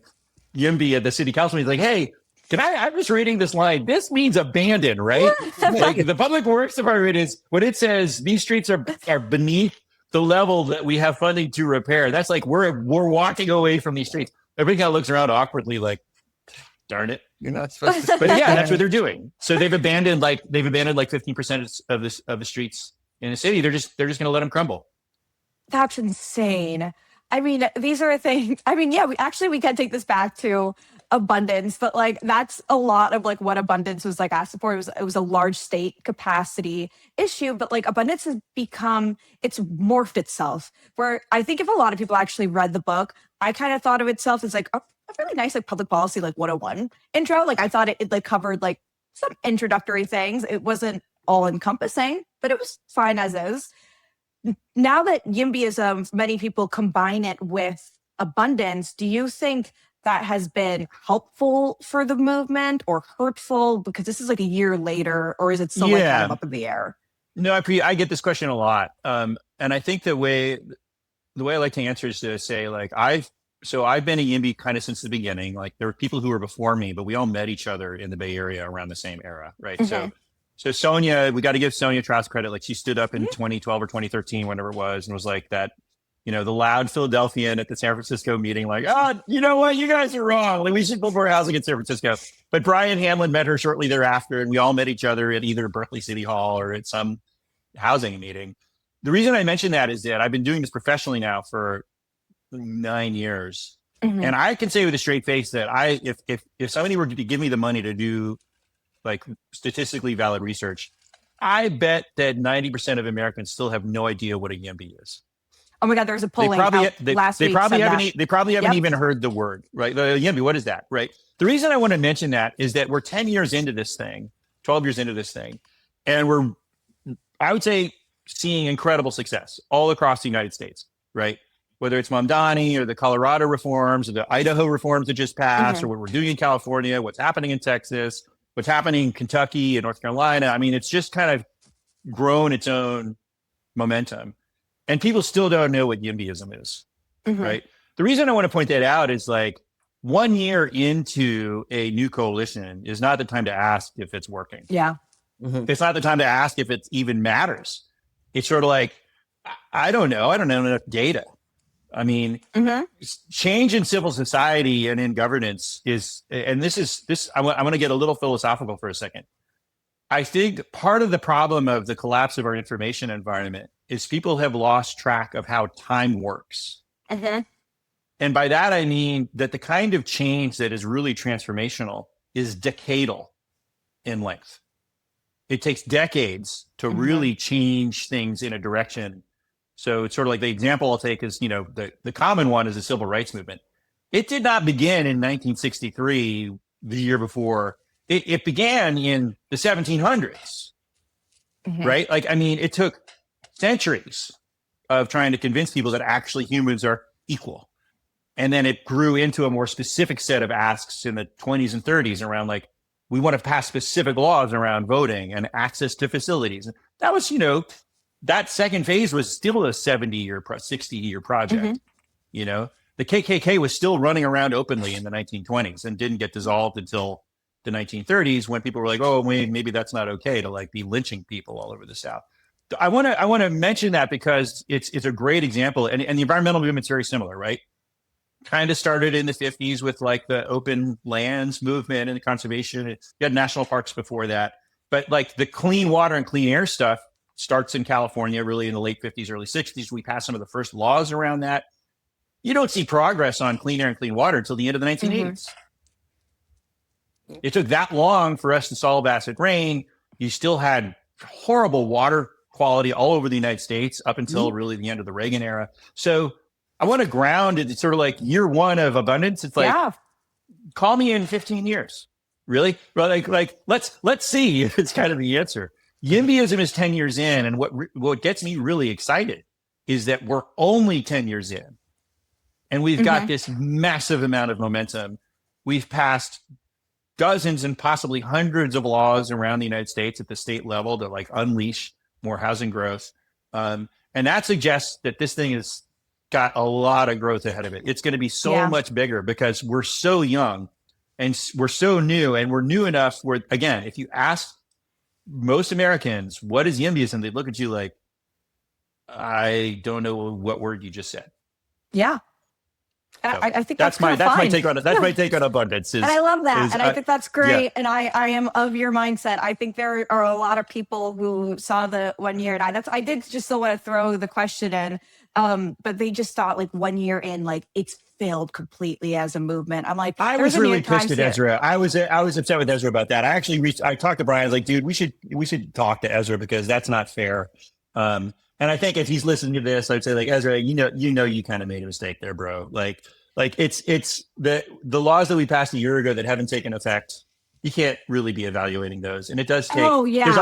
Speaker 2: YIMBY at the city council. He's like, hey, I'm just reading this line. This means abandoned, right? Like, the Public Works Department is, when it says these streets are beneath the level that we have funding to repair, that's like we're walking away from these streets. Everybody kind of looks around awkwardly like, darn it.
Speaker 3: You're not supposed to.
Speaker 2: But yeah, that's what they're doing. So they've abandoned like 15% of the streets in the city. They're just going to let them crumble.
Speaker 1: That's insane. I mean, these are things. I mean, yeah, we can take this back to abundance, but like that's a lot of like what abundance was like asked for. It was a large state capacity issue, but like abundance has become, it's morphed itself. Where I think if a lot of people actually read the book, I kind of thought of itself as like a really nice like public policy like 101 intro. Like I thought it like covered like some introductory things. It wasn't all encompassing, but it was fine as is. Now that YIMBYism, many people combine it with abundance, do you think that has been helpful for the movement or hurtful? Because this is like a year later, or is it still like kind of up in the air?
Speaker 2: No, I get this question a lot. And I think the way I like to answer is to say, like, I've been a YIMBY kind of since the beginning. Like, there were people who were before me, but we all met each other in the Bay Area around the same era, right? Mm-hmm. So Sonia, we got to give Sonia Trask credit. Like, she stood up in 2012 or 2013, whenever it was, and was like that, you know, the loud Philadelphian at the San Francisco meeting, like, you know what, you guys are wrong. Like, we should build more housing in San Francisco. But Brian Hamlin met her shortly thereafter, and we all met each other at either Berkeley City Hall or at some housing meeting. The reason I mention that is that I've been doing this professionally now for 9 years. Mm-hmm. And I can say with a straight face that if somebody were to give me the money to do like statistically valid research, I bet that 90% of Americans still have no idea what a YIMBY is.
Speaker 1: Oh my God, there was a polling last week.
Speaker 2: They probably haven't even heard the word, right? The YIMBY, what is that, right? The reason I want to mention that is that we're 10 years into this thing, 12 years into this thing, and we're, I would say, seeing incredible success all across the United States, right? Whether it's Mamdani or the Colorado reforms or the Idaho reforms that just passed, or what we're doing in California, what's happening in Texas, what's happening in Kentucky and North Carolina. I mean, it's just kind of grown its own momentum. And people still don't know what YIMBYism is, right? The reason I want to point that out is like 1 year into a new coalition is not the time to ask if it's working.
Speaker 1: Yeah.
Speaker 2: Mm-hmm. It's not the time to ask if it even matters. It's sort of like, I don't know. I don't know enough data. I mean, change in civil society and in governance is, and this, I'm going to get a little philosophical for a second. I think part of the problem of the collapse of our information environment is people have lost track of how time works.
Speaker 1: Mm-hmm.
Speaker 2: And by that, I mean that the kind of change that is really transformational is decadal in length. It takes decades to really change things in a direction. So it's sort of like the example I'll take is, the common one is the civil rights movement. It did not begin in 1963, the year before. It began in the 1700s, right? Like, I mean, it took centuries of trying to convince people that actually humans are equal. And then it grew into a more specific set of asks in the 20s and 30s around like, we want to pass specific laws around voting and access to facilities. That was, that second phase was still a 70-year, 60-year project. The KKK was still running around openly in the 1920s and didn't get dissolved until the 1930s when people were like, oh, wait, maybe that's not okay to like be lynching people all over the South. I want to mention that because it's a great example. And the environmental movement's very similar, right? Kind of started in the 50s with like the open lands movement and the conservation. You had national parks before that. But like the clean water and clean air stuff starts in California really in the late 50s, early 60s. We passed some of the first laws around that. You don't see progress on clean air and clean water until the end of the 1980s. It took that long for us to solve acid rain. You still had horrible water quality all over the United States up until really the end of the Reagan era. So I want to ground it. It's sort of like year one of abundance. It's like, call me in 15 years. Really? Well, like let's see if it's kind of the answer. YIMBYism is 10 years in. And what gets me really excited is that we're only 10 years in. And we've got this massive amount of momentum. We've passed dozens and possibly hundreds of laws around the United States at the state level to like unleash more housing growth. And that suggests that this thing has got a lot of growth ahead of it. It's going to be so much bigger because we're so young and we're so new, and we're new enough where, again, if you ask most Americans, what is YIMBYism? They look at you like, I don't know what word you just said.
Speaker 1: Yeah.
Speaker 2: So
Speaker 1: I think
Speaker 2: that's my take on it. That's my take on abundance.
Speaker 1: And I love that. And I think that's great. Yeah. And I am of your mindset. I think there are a lot of people who saw the 1 year. And I did just still want to throw the question in. But they just thought like 1 year in, like it's failed completely as a movement. I'm like,
Speaker 2: I was really pissed at Ezra. I was upset with Ezra about that. I talked to Brian. I was like, dude, we should talk to Ezra because that's not fair. And I think if he's listening to this, I'd say like, Ezra, you kind of made a mistake there, bro. Like it's the laws that we passed a year ago that haven't taken effect. You can't really be evaluating those. And it does take, there's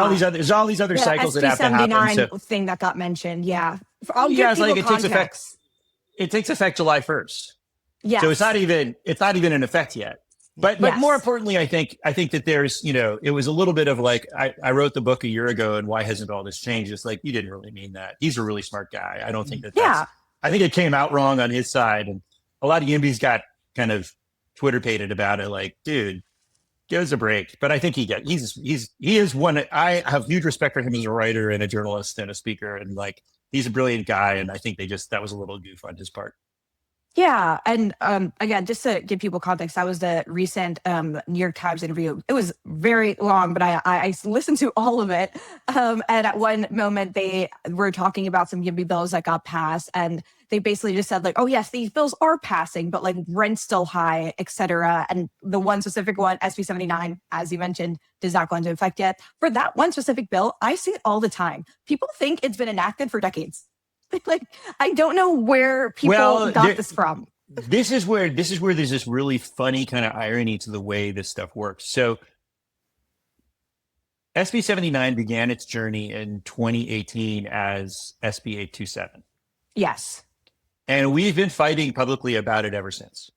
Speaker 2: all these other cycles that have to happen.
Speaker 1: So, thing that got mentioned. Yeah. I'll give
Speaker 2: it's like
Speaker 1: context.
Speaker 2: it takes effect July 1st.
Speaker 1: Yeah.
Speaker 2: So it's not even in effect yet. But more importantly, I think that there's, it was a little bit of like, I wrote the book a year ago and why hasn't all this changed? It's like, you didn't really mean that. He's a really smart guy. I don't think I think it came out wrong on his side. And a lot of YIMBYs got kind of Twitter pated about it. Like, dude, give us a break. But I think he is one. I have huge respect for him as a writer and a journalist and a speaker. And like, he's a brilliant guy. And I think that was a little goof on his part.
Speaker 1: Yeah. And again, just to give people context, that was the recent New York Times interview. It was very long, but I listened to all of it. And at one moment, they were talking about some YIMBY bills that got passed. And they basically just said like, oh, yes, these bills are passing, but like rent's still high, et cetera. And the one specific one, SB 79, as you mentioned, does not go into effect yet. For that one specific bill, I see it all the time. People think it's been enacted for decades. Like, I don't know where people got this from.
Speaker 2: This is where there's this really funny kind of irony to the way this stuff works. So SB 79 began its journey in 2018 as SB 827.
Speaker 1: Yes. And
Speaker 2: we've been fighting publicly about it ever since.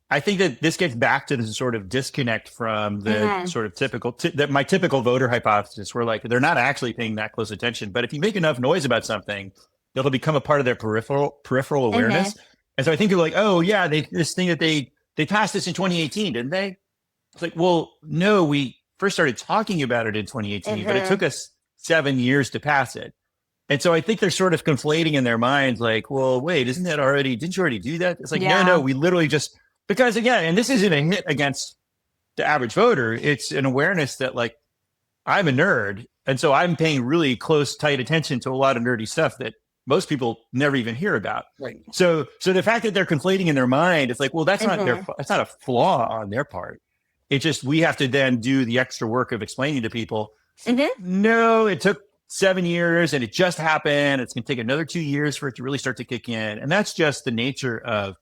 Speaker 2: I think that this gets back to the sort of disconnect from the sort of typical, my typical voter hypothesis, where like they're not actually paying that close attention. But if you make enough noise about something, it'll become a part of their peripheral awareness. And so I think they're like, oh yeah, this thing that they passed this in 2018, didn't they? It's like, well, no, we first started talking about it in 2018, but it took us 7 years to pass it. And so I think they're sort of conflating in their minds, like, well, wait, didn't you already do that? It's like, no, we literally because again, and this isn't a hit against the average voter, it's an awareness that like I'm a nerd, and so I'm paying really close, tight attention to a lot of nerdy stuff that most people never even hear about.
Speaker 3: Right.
Speaker 2: So the fact that they're conflating in their mind, it's like, well, that's not that's not a flaw on their part. It just, we have to then do the extra work of explaining to people, no, it took 7 years and it just happened. It's going to take another 2 years for it to really start to kick in. And that's just the nature of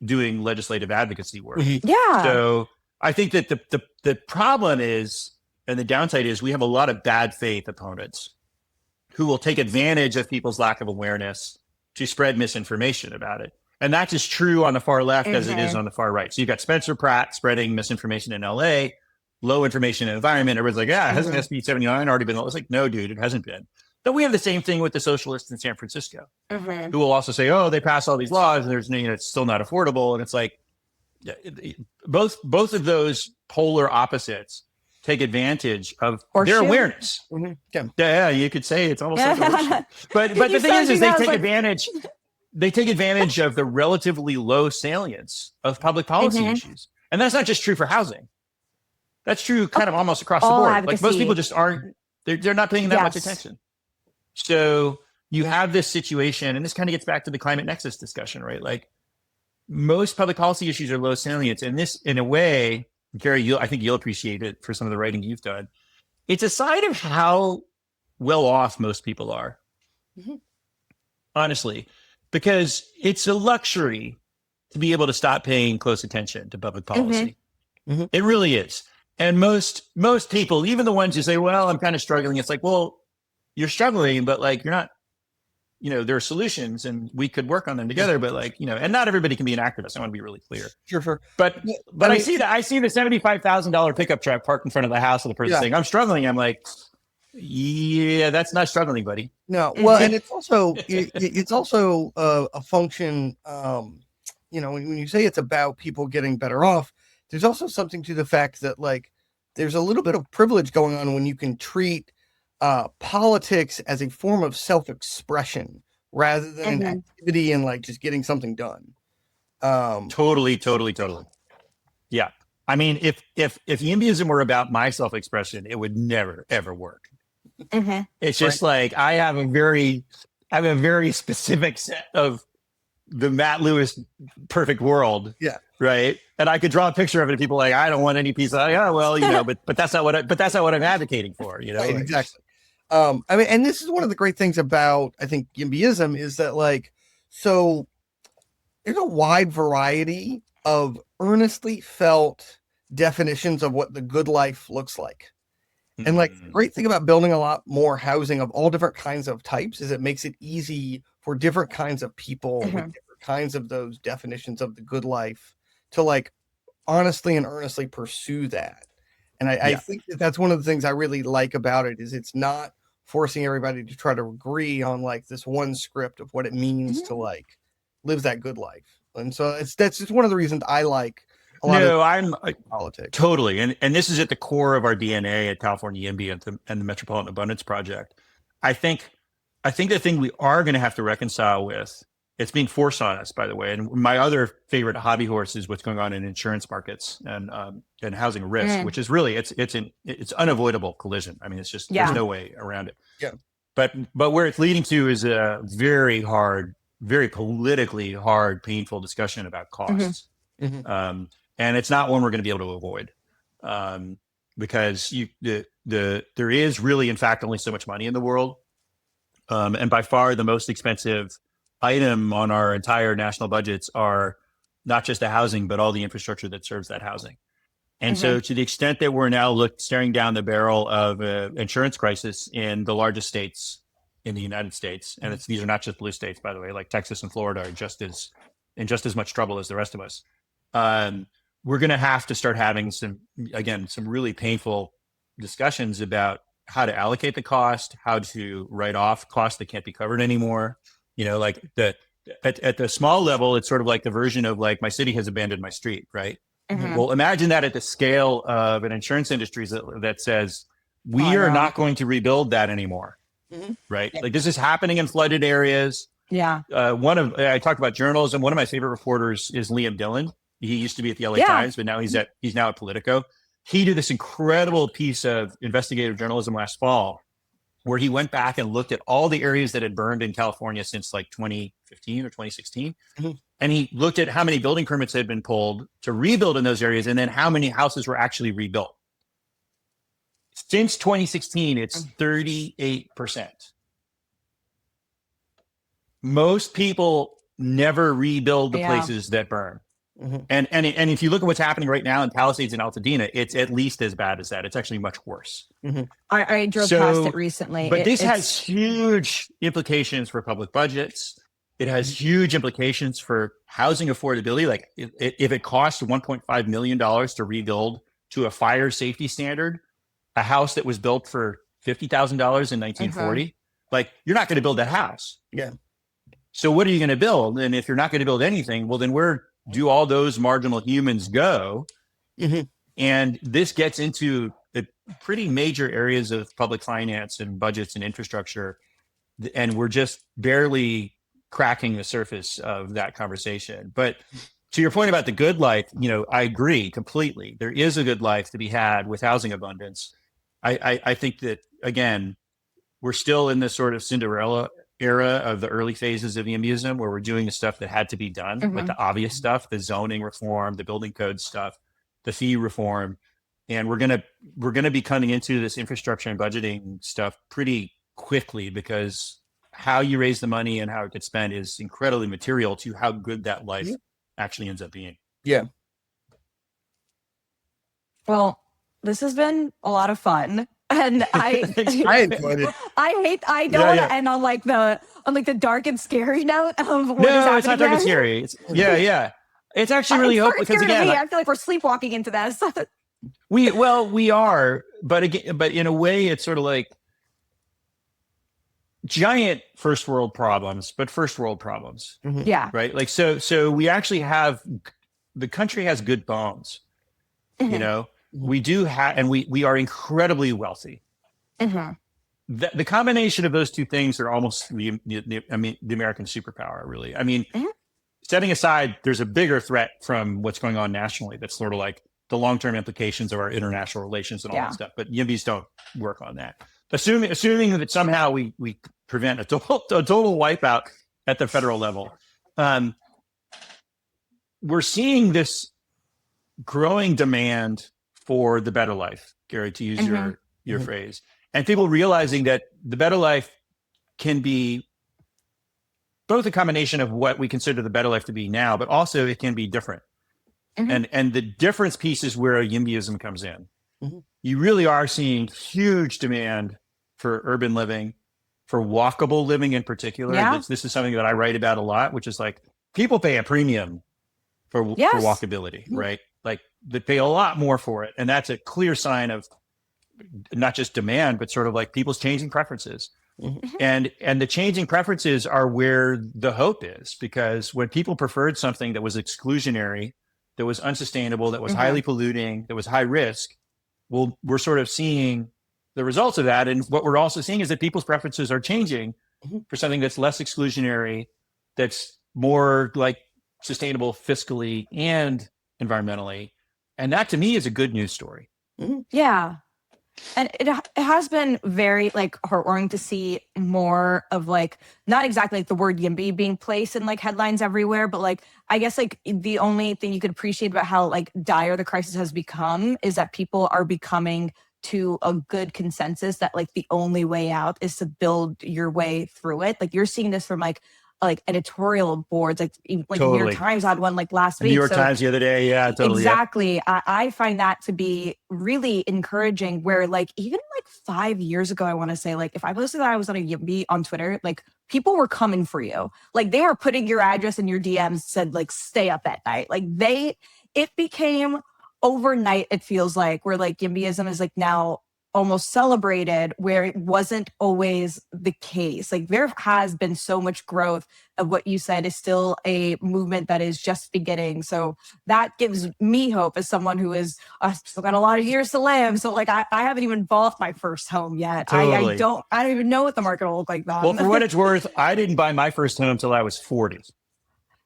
Speaker 2: doing legislative advocacy work.
Speaker 1: Yeah.
Speaker 2: So I think that the problem is, and the downside is, we have a lot of bad faith opponents who will take advantage of people's lack of awareness to spread misinformation about it. And that's as true on the far left as it is on the far right. So you've got Spencer Pratt spreading misinformation in LA, low information environment. Everyone's like, yeah, hasn't SB 79 already been? It's like, no, dude, it hasn't been. But we have the same thing with the socialists in San Francisco, who will also say, oh, they passed all these laws and there's, it's still not affordable. And it's like, both of those polar opposites take advantage of their awareness. Yeah, you could say it's almost like a but the thing is they take advantage. They take advantage of the relatively low salience of public policy issues, and that's not just true for housing. That's true kind of almost across the board.
Speaker 1: Advocacy.
Speaker 2: Like most people just aren't. They're not paying that much attention. So you have this situation, and this kind of gets back to the climate nexus discussion, right? Like most public policy issues are low salience, and this, in a way, Gary, I think you'll appreciate it for some of the writing you've done. It's a sign of how well off most people are, honestly, because it's a luxury to be able to stop paying close attention to public policy. It really is. And most people, even the ones who say, well, I'm kind of struggling, it's like, well, you're struggling, but like, you're not, there are solutions and we could work on them together, but like, and not everybody can be an activist. I want to be really clear. Sure. But I see that. I see the $75,000 pickup truck parked in front of the house of the person saying, I'm struggling. I'm like, yeah, that's not struggling, buddy.
Speaker 3: No. Well, and it's also a function, when you say it's about people getting better off, there's also something to the fact that like, there's a little bit of privilege going on when you can treat politics as a form of self-expression rather than an activity and like just getting something done.
Speaker 2: Totally. Yeah. I mean, if YIMBYism were about my self-expression, it would never, ever work. It's just like, I have a very specific set of the Matt Lewis perfect world. Yeah. Right. And I could draw a picture of it and people are like, I don't want any piece of, but that's not what I'm advocating for,
Speaker 3: Right, like, exactly. I mean, and this is one of the great things about, I think, YIMBYism is that like, so there's a wide variety of earnestly felt definitions of what the good life looks like. And like the great thing about building a lot more housing of all different kinds of types is it makes it easy for different kinds of people with different kinds of those definitions of the good life to like honestly and earnestly pursue that. And I think that's one of the things I really like about it is it's not forcing everybody to try to agree on like this one script of what it means to like live that good life. And so that's just one of the reasons I like a lot of politics.
Speaker 2: Totally. And this is at the core of our DNA at California YIMBY and the Metropolitan Abundance Project. I think the thing we are going to have to reconcile with, it's being forced on us, by the way. And my other favorite hobby horse is what's going on in insurance markets and housing risk, which is really, it's unavoidable collision. I mean, it's just, there's no way around it. Yeah. But where it's leading to is a very hard, very politically hard, painful discussion about costs. And it's not one we're going to be able to avoid because there is really, in fact, only so much money in the world. And by far the most expensive item on our entire national budgets are not just the housing, but all the infrastructure that serves that housing. And so to the extent that we're now staring down the barrel of an insurance crisis in the largest states in the United States, and these are not just blue states, by the way, like Texas and Florida are in just as much trouble as the rest of us. We're going to have to start having some really painful discussions about how to allocate the cost, how to write off costs that can't be covered anymore. Like at the small level, it's sort of like the version of like my city has abandoned my street, right? Well, imagine that at the scale of an insurance industry that says we are not going to rebuild that anymore, right? Like this is happening in flooded areas. Yeah. I talked about journalism. One of my favorite reporters is Liam Dillon. He used to be at the LA Times, but now he's now at Politico. he did this incredible piece of investigative journalism last fall, where he went back and looked at all the areas that had burned in California since like 2015 or 2016.
Speaker 3: Mhm.
Speaker 2: And he looked at how many building permits had been pulled to rebuild in those areas, and then how many houses were actually rebuilt. Since 2016, it's 38%. Most people never rebuild the places that burn.
Speaker 3: Mhm.
Speaker 2: And if you look at what's happening right now in Palisades and Altadena, it's at least as bad as that. It's actually much worse.
Speaker 1: I drove past it recently.
Speaker 2: But this has huge implications for public budgets. It has huge implications for housing affordability. Like if it costs $1.5 million to rebuild to a fire safety standard, a house that was built for $50,000 in 1940, like you're not going to build that house.
Speaker 3: Yeah.
Speaker 2: So what are you going to build? And if you're not going to build anything, well, then where do all those marginal humans go?
Speaker 3: Mhm.
Speaker 2: And this gets into the pretty major areas of public finance and budgets and infrastructure. And we're just barely cracking the surface of that conversation. But to your point about the good life, I agree completely. There is a good life to be had with housing abundance. I think that, again, we're still in this sort of Cinderella era of the early phases of NIMBYism, where we're doing the stuff that had to be done, like the obvious stuff, the zoning reform, the building code stuff, the fee reform. And we're gonna be coming into this infrastructure and budgeting stuff pretty quickly, because how you raise the money and how it gets spent is incredibly material to how good that life actually ends up being.
Speaker 3: Yeah.
Speaker 1: Well, this has been a lot of fun. And I
Speaker 3: enjoyed it.
Speaker 1: I don't want to end on like the dark and scary note of what is happening.
Speaker 2: It's not dark and scary. It's actually really hopeful, because again,
Speaker 1: I feel like we're sleepwalking into this.
Speaker 2: we are, but in a way, it's sort of like giant first world problems, but first world problems.
Speaker 1: Yeah.
Speaker 2: Right. Like, so we actually the country has good bones, we do have, and we are incredibly wealthy. The combination of those two things are almost the American superpower, really. I mean, setting aside, there's a bigger threat from what's going on nationally. That's sort of like the long-term implications of our international relations and all that stuff. But YIMBYs don't work on that. Assuming that somehow we prevent a total wipeout at the federal level, we're seeing this growing demand for the better life, Gary, to use your phrase, and people realizing that the better life can be both a combination of what we consider the better life to be now, but also it can be different. And the difference piece is where YIMBYism comes in. You really are seeing huge demand for urban living, for walkable living in particular. This is something that I write about a lot, which is like people pay a premium for walkability, right? Like they pay a lot more for it. And that's a clear sign of not just demand, but sort of like people's changing preferences. And the changing preferences are where the hope is, because when people preferred something that was exclusionary, that was unsustainable, that was highly polluting, that was high risk, well, we're sort of seeing the results of that. And what we're also seeing is that people's preferences are changing for something that's less exclusionary, that's more like sustainable fiscally and environmentally. And that to me is a good news story.
Speaker 1: Yeah. And it has been very like heartwarming to see more of like, not exactly like the word YIMBY being placed in like headlines everywhere, but like, I guess like the only thing you could appreciate about how like dire the crisis has become is that people are becoming to a good consensus that like the only way out is to build your way through it. Like you're seeing this from like editorial boards, like New York Times had one like last week.
Speaker 2: New York Times the other day. Yeah, totally.
Speaker 1: Exactly. Yeah. I find that to be really encouraging, where like even like 5 years ago, I want to say, like if I posted that I was on a YIMBY on Twitter, like people were coming for you. Like they were putting your address in your DMs, said like stay up at night. Like it became overnight, it feels like, where like YIMBYism is like now almost celebrated, where it wasn't always the case. Like there has been so much growth of what you said is still a movement that is just beginning. So that gives me hope as someone who is still got a lot of years to live. So like I haven't even bought my first home yet.
Speaker 2: Totally.
Speaker 1: I don't even know what the market will look like then.
Speaker 2: Well, for what it's worth, I didn't buy my first home until I was 40.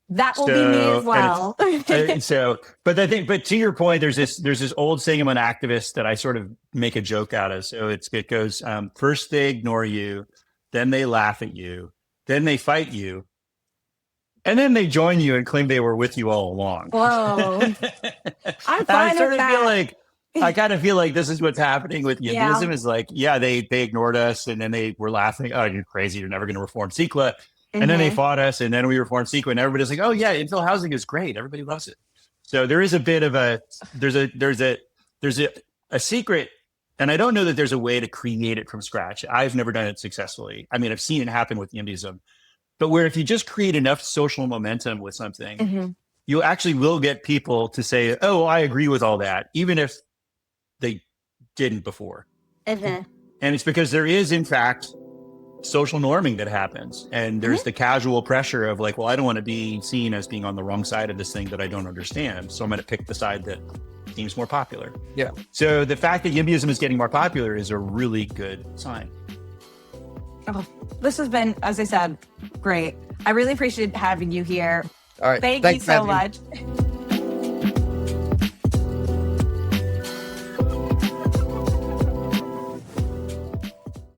Speaker 1: That will be me as well.
Speaker 2: But to your point, there's this old saying among activists that I sort of make a joke out of. So it goes, first they ignore you, then they laugh at you, then they fight you, and then they join you and claim they were with you all along.
Speaker 1: Whoa. I'm fine
Speaker 2: I sort
Speaker 1: with
Speaker 2: of feel
Speaker 1: that.
Speaker 2: like, I kind of feel like this is what's happening with
Speaker 1: Yeah.
Speaker 2: Yimbism is like, yeah, they ignored us and then they were laughing. Oh, you're crazy. You're never going to reform CEQA. And then they fought us and then we reformed CEQA and everybody's like, oh yeah, infill housing is great. Everybody loves it. So there is a bit of there's a secret, and I don't know that there's a way to create it from scratch. I've never done it successfully. I mean, I've seen it happen with Yimbism, but where if you just create enough social momentum with something, you actually will get people to say, oh, I agree with all that, even if they didn't before. And it's because there is, in fact, social norming that happens. And there's the casual pressure of like, well, I don't want to be seen as being on the wrong side of this thing that I don't understand. So I'm going to pick the side that seems more popular.
Speaker 3: Yeah.
Speaker 2: So the fact that Yimbism is getting more popular is a really good sign.
Speaker 1: Oh, this has been, as I said, great. I really appreciate having you here.
Speaker 3: All right.
Speaker 1: Thank you so
Speaker 3: Matthew.
Speaker 1: much.